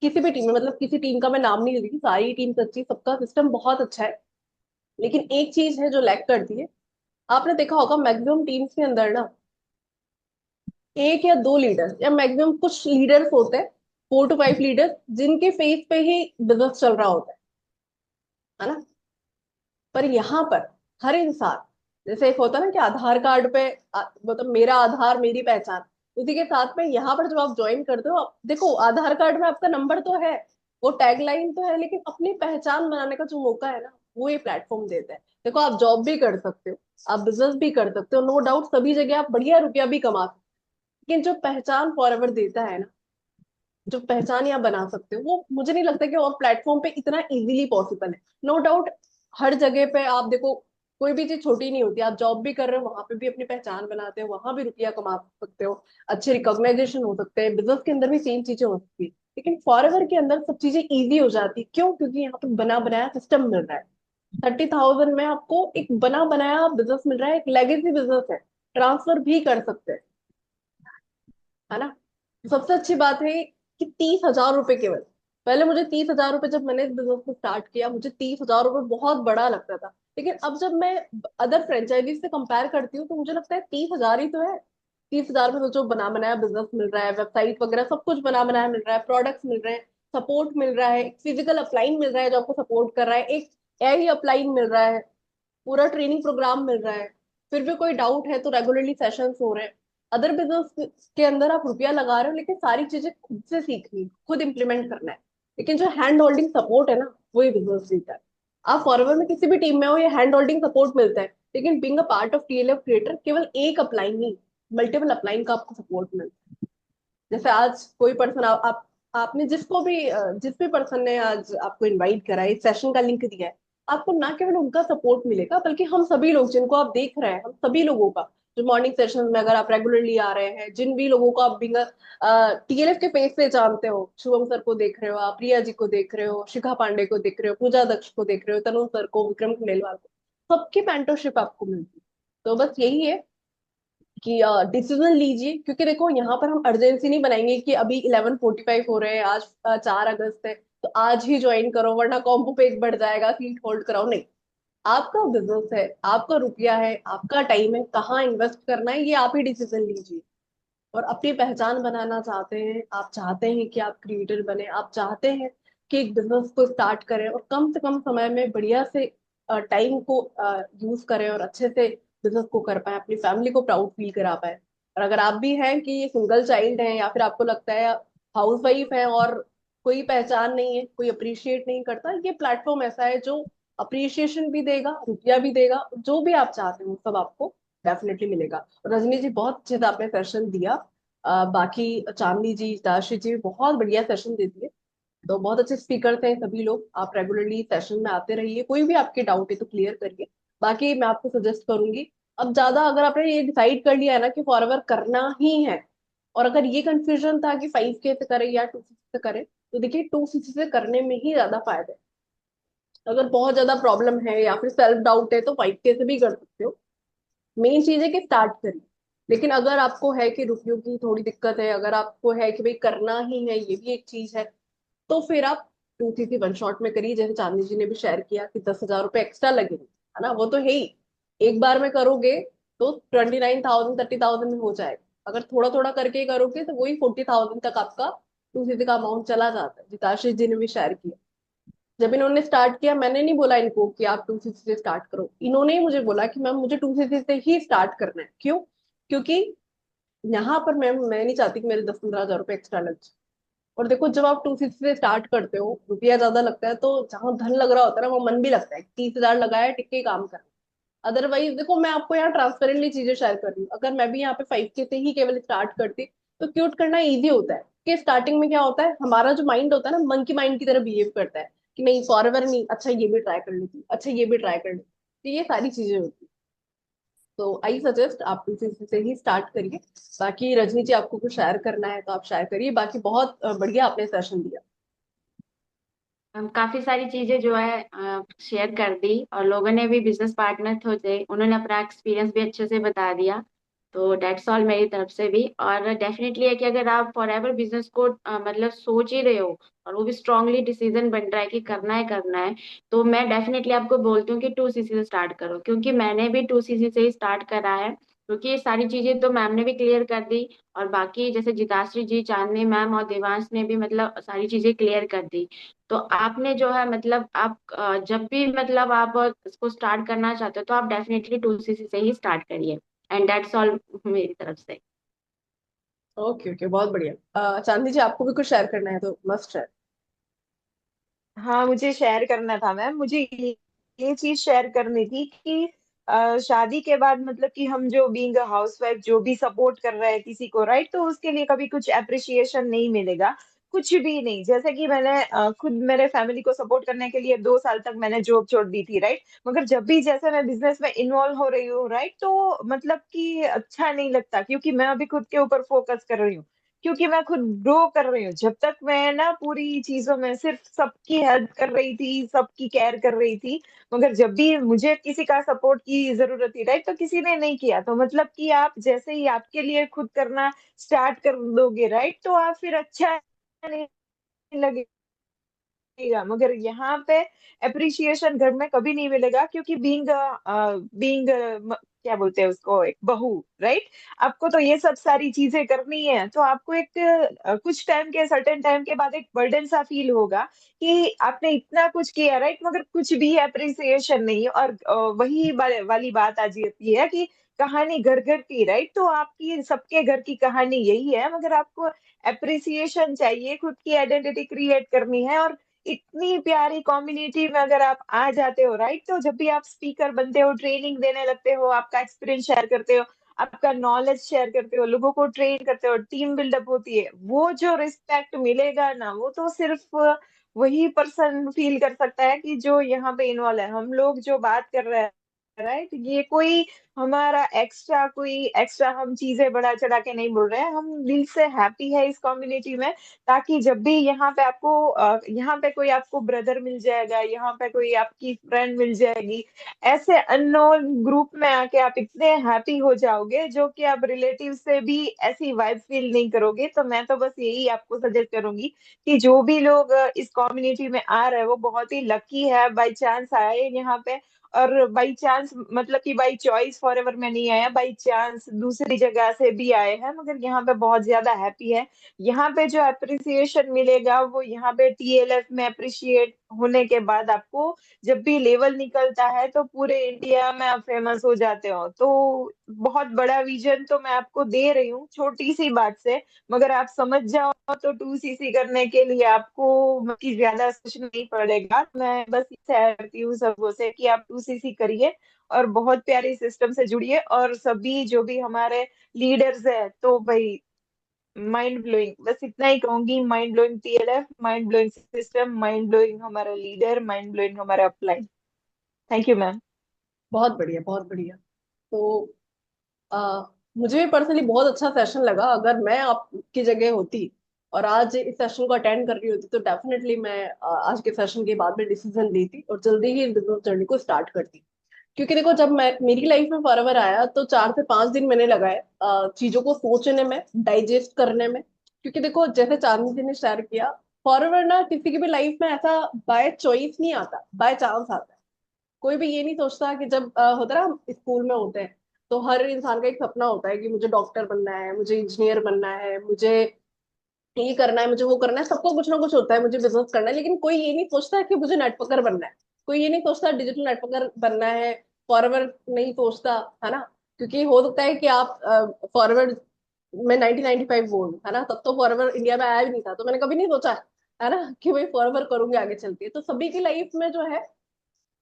Speaker 3: किसी भी टीम में, मतलब किसी टीम का मैं नाम नहीं लेती, सारी टीम अच्छी, सबका सिस्टम बहुत अच्छा है, लेकिन एक चीज है जो लैक करती है। आपने देखा होगा मैक्सिमम टीम्स के अंदर ना एक या दो लीडर, या मैक्सिमम कुछ लीडर्स होते हैं, 4 to 5 लीडर्स, जिनके फेस पे ही बिजनेस चल रहा होता है ना। पर यहाँ पर हर इंसान, जैसे एक होता है ना कि आधार कार्ड पे मतलब मेरा आधार मेरी पहचान, उसी के साथ में यहाँ पर जब आप ज्वाइन करते हो, आप देखो आधार कार्ड में आपका नंबर तो है, वो टैगलाइन तो है, लेकिन अपनी पहचान बनाने का जो मौका है ना, वो ये प्लेटफॉर्म देता है। देखो आप जॉब भी कर सकते हो, आप बिजनेस भी कर सकते हो, नो डाउट सभी जगह आप बढ़िया रुपया भी कमा सकते हो, लेकिन जो पहचान फॉरएवर देता है ना, जो पहचान आप बना सकते हो, वो मुझे नहीं लगता कि और प्लेटफॉर्म पे इतना इजीली पॉसिबल है। नो डाउट हर जगह पे आप देखो, कोई भी चीज छोटी नहीं होती, आप जॉब भी कर रहे हो वहां पे भी अपनी पहचान बनाते हो, वहां भी रुपया कमा सकते हो, अच्छे रिकॉग्नाइजेशन हो सकते हैं, बिजनेस के अंदर भी सेम चीजें हो सकती है, लेकिन फॉरएवर के अंदर सब चीजें इजी हो जाती है। क्यों? क्योंकि यहाँ पे बना बनाया सिस्टम मिल रहा है। 30,000 में आपको एक बना बनाया बिजनेस मिल रहा है, एक लेगेसी बिजनेस है, ट्रांसफर भी कर सकते हैं, है ना। सबसे अच्छी बात है कि 30,000 रुपए केवल, पहले मुझे 30,000 रुपए, जब मैंने इस बिजनेस को स्टार्ट किया मुझे 30,000 रुपए बहुत बड़ा लगता था, लेकिन अब जब मैं अदर फ्रेंचाइजी से कंपेयर करती हूँ तो मुझे लगता है 30,000 ही तो है। 30,000 में सोचो बना बनाया बिजनेस मिल रहा है, वेबसाइट वगैरह सब कुछ बना बनाया मिल रहा है, प्रोडक्ट्स मिल रहे हैं, सपोर्ट मिल रहा है, फिजिकल अपलाइन मिल रहा है जो आपको सपोर्ट कर रहा है, एक एआई अपलाइन मिल रहा है, पूरा ट्रेनिंग प्रोग्राम मिल रहा है, फिर भी कोई डाउट है तो रेगुलरली सेशंस हो रहे हैं। अदर बिजनेस के अंदर आप रुपया लगा रहे हो, लेकिन सारी चीजें खुद से सीखनी है, खुद इंप्लीमेंट करना है, लेकिन जो हैंड होल्डिंग सपोर्ट है ना, वही बिजनेस देता है। आप फॉरएवर में किसी भी टीम में हो, ये हैंड होल्डिंग सपोर्ट मिलता है, लेकिन being a part of TLF creator केवल एक अपलाइन नहीं, मल्टीपल अपलाइन का आपको सपोर्ट मिलता है। जैसे आज कोई पर्सन आपने जिसको भी जिस भी पर्सन ने आज आपको इनवाइट करा है, इस सेशन का लिंक दिया है, आपको ना केवल उनका सपोर्ट मिलेगा, बल्कि हम सभी लोग जिनको आप देख रहे हैं, हम सभी लोगों का, जो मॉर्निंग सेशन में अगर आप रेगुलरली आ रहे हैं, जिन भी लोगों को आप बिंग टीएलएफ के पेज से जानते हो, शुभम सर को देख रहे हो, आप प्रिया जी को देख रहे हो, शिखा पांडे को देख रहे हो, पूजा दक्ष को देख रहे हो, तनु सर को, विक्रम खंडेलवाल को, सबकी मेंटरशिप आपको मिलती है। तो बस यही है कि डिसीजन लीजिए, क्योंकि देखो यहाँ पर हम अर्जेंसी नहीं बनाएंगे कि अभी 11:45 हो रहे हैं, आज 4 अगस्त है, तो आज ही ज्वाइन करो वरना कॉम्बो पेज बढ़ जाएगा, सीट होल्ड कराओ, नहीं। आपका बिजनेस है, आपका रुपया है, आपका टाइम है, कहाँ इन्वेस्ट करना है ये आप ही डिसीजन लीजिए। और अपनी पहचान बनाना चाहते हैं, आप चाहते हैं कि आप क्रिएटर बने, आप चाहते हैं कि एक बिजनेस को स्टार्ट करें और कम से कम समय में बढ़िया से टाइम को यूज करें और अच्छे से बिजनेस को कर पाए, अपनी फैमिली को प्राउड फील करा पाए। और अगर आप भी हैं कि ये सिंगल चाइल्ड है, या फिर आपको लगता है हाउस वाइफ है और कोई पहचान नहीं है, कोई अप्रिशिएट नहीं करता, ये प्लेटफॉर्म ऐसा है जो अप्रिशिएशन भी देगा, रुपया भी देगा, जो भी आप चाहते हो सब आपको डेफिनेटली मिलेगा। रजनी जी बहुत अच्छे से आपने सेशन दिया। बाकी चांदनी जी, दाशी जी भी बहुत बढ़िया सेशन देती है, तो बहुत अच्छे स्पीकर थे सभी लोग। आप रेगुलरली सेशन में आते रहिए, कोई भी आपके डाउट है तो क्लियर करिए। बाकी मैं आपको सजेस्ट करूंगी, अब ज्यादा अगर आपने ये डिसाइड कर लिया है ना कि फॉरएवर करना ही है, और अगर ये कंफ्यूजन था कि 5K से करें या 2CC से करें, तो देखिए 2CC से करने में ही ज्यादा फायदा है। अगर बहुत ज्यादा प्रॉब्लम है या फिर सेल्फ डाउट है तो 5K से भी कर सकते हो। मेन चीज है कि स्टार्ट करिए। लेकिन अगर आपको है कि रुपयों की थोड़ी दिक्कत है, अगर आपको है कि भाई करना ही है, ये भी एक चीज है, तो फिर आप 2CC वन शॉट में करिए, जैसे चांदनी जी ने भी शेयर किया कि 10,000 रुपये एक्स्ट्रा लगेंगे, है ना, वो तो है ही। एक बार में करोगे तो 29,000 30,000 में हो जाएगा। अगर थोड़ा थोड़ा करके करोगे तो वही 40,000 तक आपका 2CC का अमाउंट चला जाता है। जिताश्री जी ने भी शेयर किया, जब इन्होंने स्टार्ट किया मैंने नहीं बोला इनको कि आप 2CC से स्टार्ट करो, इन्होंने ही मुझे बोला कि मैम मुझे 2CC से ही स्टार्ट करना है। क्यों? क्योंकि यहाँ पर मैं नहीं चाहती कि मेरे 10-15 हज़ार रुपए एक्स्ट्रा लग जाए। और देखो जब आप 2CC से स्टार्ट करते हो, रुपया ज्यादा लगता है, तो जहाँ धन लग रहा होता है ना, वो मन भी लगता है, 30,000 लगाया टिक के काम कर। अदरवाइज देखो मैं आपको यहाँ ट्रांसपेरेंटली चीजें शेयर कर रही हूँ, अगर मैं भी यहाँ पे 5K से ही केवल स्टार्ट करती तो क्यूट करना इजी होता है। कि स्टार्टिंग में क्या होता है, हमारा जो माइंड होता है ना, मंकी माइंड की तरह बिहेव करता है कि नहीं फॉरएवर नहीं, अच्छा ये भी ट्राई कर लेती, अच्छा ये भी ट्राई कर लेती, तो ये सारी चीजें होती है। तो आई सजेस्ट आप 2CC से ही स्टार्ट करिए। बाकी रजनी जी आपको कुछ शेयर करना है तो आप शेयर करिए, बाकी बहुत बढ़िया आपने सेशन दिया।
Speaker 1: काफी सारी चीजें जो है शेयर कर दी, और लोगों ने भी, बिजनेस पार्टनर थे उन्होंने अपना एक्सपीरियंस भी अच्छे से बता दिया। तो डेट्स ऑल मेरी तरफ से भी। और डेफिनेटली है कि अगर आप फॉरएवर बिजनेस को मतलब सोच ही रहे हो, और वो भी स्ट्रांगली डिसीजन बन रहा है कि करना है, तो मैं डेफिनेटली आपको बोलती हूँ कि 2CC से स्टार्ट करो, क्योंकि मैंने भी 2CC से ही स्टार्ट करा है। क्योंकि ये सारी चीजें तो मैम ने भी क्लियर कर दी, और बाकी जैसे जिताश्री जी, चांदनी मैम और देवांश ने भी मतलब सारी चीजें क्लियर कर दी। तो आपने जो है मतलब आप जब भी मतलब आप इसको स्टार्ट करना चाहते हो तो आप डेफिनेटली 2cc से ही स्टार्ट करिए। एंड दैट्स ऑल मेरी तरफ से।
Speaker 3: ओके ओके, बहुत बढ़िया। चांदी जी, आपको भी कुछ शेयर करना है तो मस्ट शेयर।
Speaker 4: हाँ, मुझे शेयर करना था मैम। मुझे ये चीज शेयर करनी थी कि शादी के बाद मतलब कि हम जो बीइंग हाउस वाइफ जो भी सपोर्ट कर रहे हैं किसी को, राइट, तो उसके लिए कभी कुछ अप्रिसिएशन नहीं मिलेगा। कुछ भी नहीं। जैसे कि मैंने खुद मेरे फैमिली को सपोर्ट करने के लिए 2 साल तक मैंने जॉब छोड़ दी थी, राइट। मगर जब भी जैसे मैं बिजनेस में इन्वॉल्व हो रही हूँ, राइट, तो मतलब कि अच्छा नहीं लगता, क्योंकि मैं अभी खुद के ऊपर फोकस कर रही हूँ, क्योंकि मैं खुद ग्रो कर रही हूँ। जब तक मैं ना पूरी चीजों में सिर्फ सबकी हेल्प कर रही थी, सबकी केयर कर रही थी, मगर जब भी मुझे किसी का सपोर्ट की जरूरत थी, राइट, तो किसी ने नहीं किया। तो मतलब कि आप जैसे ही आपके लिए खुद करना स्टार्ट कर दोगे, राइट, तो आप फिर अच्छा नहीं लगेगा। मगर यहाँ पे अप्रिसिएशन घर में कभी नहीं मिलेगा, क्योंकि बीइंग क्या बोलते हैं उसको, एक बहू, राइट, आपको तो ये सब सारी चीजें करनी है। तो आपको एक कुछ टाइम के सर्टेन टाइम के बाद एक बर्डन सा फील होगा कि आपने इतना कुछ किया, राइट, मगर कुछ भी अप्रिसिएशन नहीं। और वही वाली बात आ जाती है कि कहानी घर घर की, राइट, तो आपकी सबके घर की कहानी यही है, मगर आपको अप्रिसिएशन चाहिए, खुद की आइडेंटिटी क्रिएट करनी है। और इतनी प्यारी कम्युनिटी में अगर आप आ जाते हो, राइट, तो जब भी आप स्पीकर बनते हो, ट्रेनिंग देने लगते हो, आपका एक्सपीरियंस शेयर करते हो, आपका नॉलेज शेयर करते हो, लोगों को ट्रेन करते हो, टीम बिल्डअप होती है, वो जो रिस्पेक्ट मिलेगा ना, वो तो सिर्फ वही पर्सन फील कर सकता है कि जो यहाँ पे इन्वॉल्व है। हम लोग जो बात कर रहे हैं, राइट, ये कोई हमारा एक्स्ट्रा कोई एक्स्ट्रा हम चीजें बढ़ा चढ़ा के नहीं बोल रहे हैं। हम दिल से हैप्पी है इस कम्युनिटी में, ताकि जब भी यहाँ पे आपको यहाँ पे कोई आपको ब्रदर मिल जाएगा, यहाँ पे कोई आपकी फ्रेंड मिल जाएगी, ऐसे अननोन ग्रुप में आके आप इतने हैप्पी हो जाओगे, जो कि आप रिलेटिव से भी ऐसी वाइब फील नहीं करोगे। तो मैं तो बस यही आपको सजेस्ट करूंगी कि जो भी लोग इस कम्युनिटी में आ रहे हैं, वो बहुत ही लकी है, बाई चांस आए यहाँ पे। और बाई चांस मतलब कि बाई चॉइस फॉर एवर में नहीं आया, बाई चांस दूसरी जगह से भी आए हैं, मगर यहाँ पे बहुत ज्यादा हैप्पी है। यहाँ पे जो अप्रिसिएशन मिलेगा वो यहाँ पे टीएलएफ में अप्रिशिएट होने के बाद आपको जब भी लेवल निकलता है, तो पूरे इंडिया में आप फेमस हो जाते हो। तो बहुत बड़ा विजन तो मैं आपको दे रही हूँ छोटी सी बात से, मगर आप समझ जाओ तो 2cc करने के लिए आपको कि ज्यादा सोचना नहीं पड़ेगा। मैं बस शेयर करती हूँ सबको से कि आप 2cc करिए, और बहुत प्यारी सिस्टम से जुड़िए। और सभी जो भी हमारे लीडर्स है, तो भाई माइंड ब्लोइंग, बस इतना ही कहूंगी। Mind blowing TLF, mind blowing system, mind blowing हमारा लीडर, माइंड ब्लोइंग हमारा अपलाइन। Thank you ma'am.
Speaker 3: बहुत बढ़िया, बहुत बढ़िया। तो आ, मुझे भी पर्सनली बहुत अच्छा सेशन लगा। अगर मैं आपकी जगह होती और आज इस सेशन को अटेंड कर रही होती, तो डेफिनेटली मैं आज के सेशन के बाद में डिसीजन लेती और जल्दी ही बिजनेस जर्नी को स्टार्ट करती। क्योंकि देखो, जब मैं मेरी लाइफ में फॉरएवर आया तो 4 से 5 दिन मैंने लगाए चीजों को सोचने में, डाइजेस्ट करने में। क्योंकि देखो, जैसे चांदनी जी ने शेयर किया, फॉरएवर ना किसी की भी लाइफ में ऐसा बाय चॉइस नहीं आता, बाय चांस आता है। कोई भी ये नहीं सोचता कि जब होता है ना, हम स्कूल में होते हैं तो हर इंसान का एक सपना होता है कि मुझे डॉक्टर बनना है, मुझे इंजीनियर बनना है, मुझे ये करना है, मुझे वो करना है। सबको कुछ ना कुछ होता है, मुझे बिजनेस करना है। लेकिन कोई ये नहीं सोचता कि मुझे नेटवर्कर बनना है, कोई ये नहीं सोचता डिजिटल नेटवर्कर बनना है। फॉरवर्ड नहीं सोचता, है ना। क्योंकि हो सकता है कि आप फॉरवर्ड में 1995 बोर्न है ना, तब तो फॉरवर्ड इंडिया में आया भी नहीं था, तो मैंने कभी नहीं सोचा है ना कि भाई फॉरवर्ड करूंगी आगे चलती है। तो सभी की लाइफ में जो है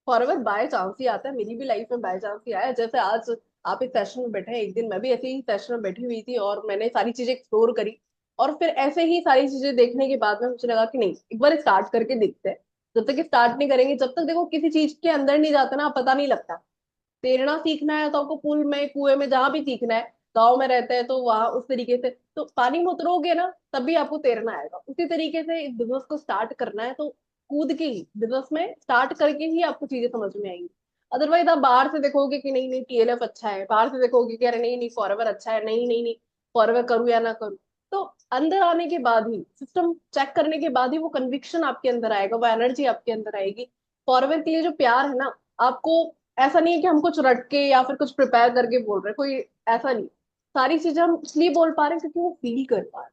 Speaker 3: फॉरएवर बाय चांस ही आता है। मेरी भी लाइफ में बाय चांस ही आया। जैसे आज आप इस सेशन में बैठे हैं, एक दिन मैं भी ऐसे ही सेशन में बैठी हुई थी और मैंने सारी चीजें एक्सप्लोर करी। और फिर ऐसे ही सारी चीजें देखने के बाद में मुझे लगा कि नहीं, एक बार स्टार्ट करके देखते हैं। जब तक स्टार्ट नहीं करेंगे, जब तक देखो किसी चीज के अंदर नहीं जाते ना, पता नहीं लगता। तैरना सीखना है तो आपको पूल में, कुएं में, जहां भी सीखना है। गाँव में रहते हैं तो वहां उस तरीके से, तो पानी में उतरोगे ना तभी आपको तैरना आएगा। उसी तरीके से इस बिजनेस को स्टार्ट करना है तो कूद के ही बिजनेस में स्टार्ट करके ही आपको चीजें समझ में आएंगी। अदरवाइज आप बाहर से देखोगे कि नहीं नहीं टीएलएफ अच्छा है, बाहर से देखोगे कि अरे नहीं नहीं फॉरएवर अच्छा है, नहीं नहीं नहीं फॉरएवर करूँ या ना करूँ। तो अंदर आने के बाद ही, सिस्टम चेक करने के बाद ही वो कन्विक्शन आपके अंदर आएगा, वो एनर्जी आपके अंदर आएगी। फॉरएवर के लिए जो प्यार है ना, आपको ऐसा नहीं है कि हम कुछ रट के या फिर कुछ प्रिपेयर करके बोल रहे हैं, कोई ऐसा नहीं। सारी चीजें हम इसलिए बोल पा रहे हैं क्योंकि वो फील कर पा रहे हैं।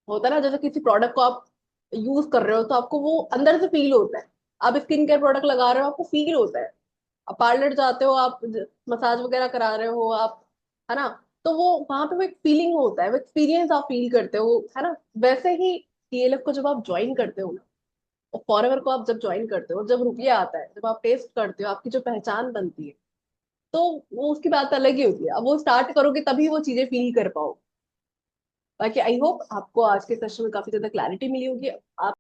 Speaker 3: होता है ना, जैसे किसी प्रोडक्ट को आप यूज कर रहे हो तो आपको वो अंदर से फील होता है। आप स्किन केयर प्रोडक्ट लगा रहे हो, आपको फील होता है। आप पार्लर जाते हो, आप मसाज वगैरह करा रहे हो आप, है ना, तो वो वहां पे वो एक फीलिंग होता है, वो एक्सपीरियंस आप फील करते हो, है ना। वैसे ही टीएलएफ को जब आप ज्वाइन करते हो ना, और फॉरएवर को आप जब ज्वाइन करते हो, जब रुपया आता है, जब आप टेस्ट करते हो, आपकी जो पहचान बनती है, तो वो उसकी बात अलग ही होती है। अब वो स्टार्ट करोगे तभी वो चीजें फील कर पाओ। बाकी आई होप आपको आज के सेशन में काफी ज्यादा क्लैरिटी मिली होगी। आप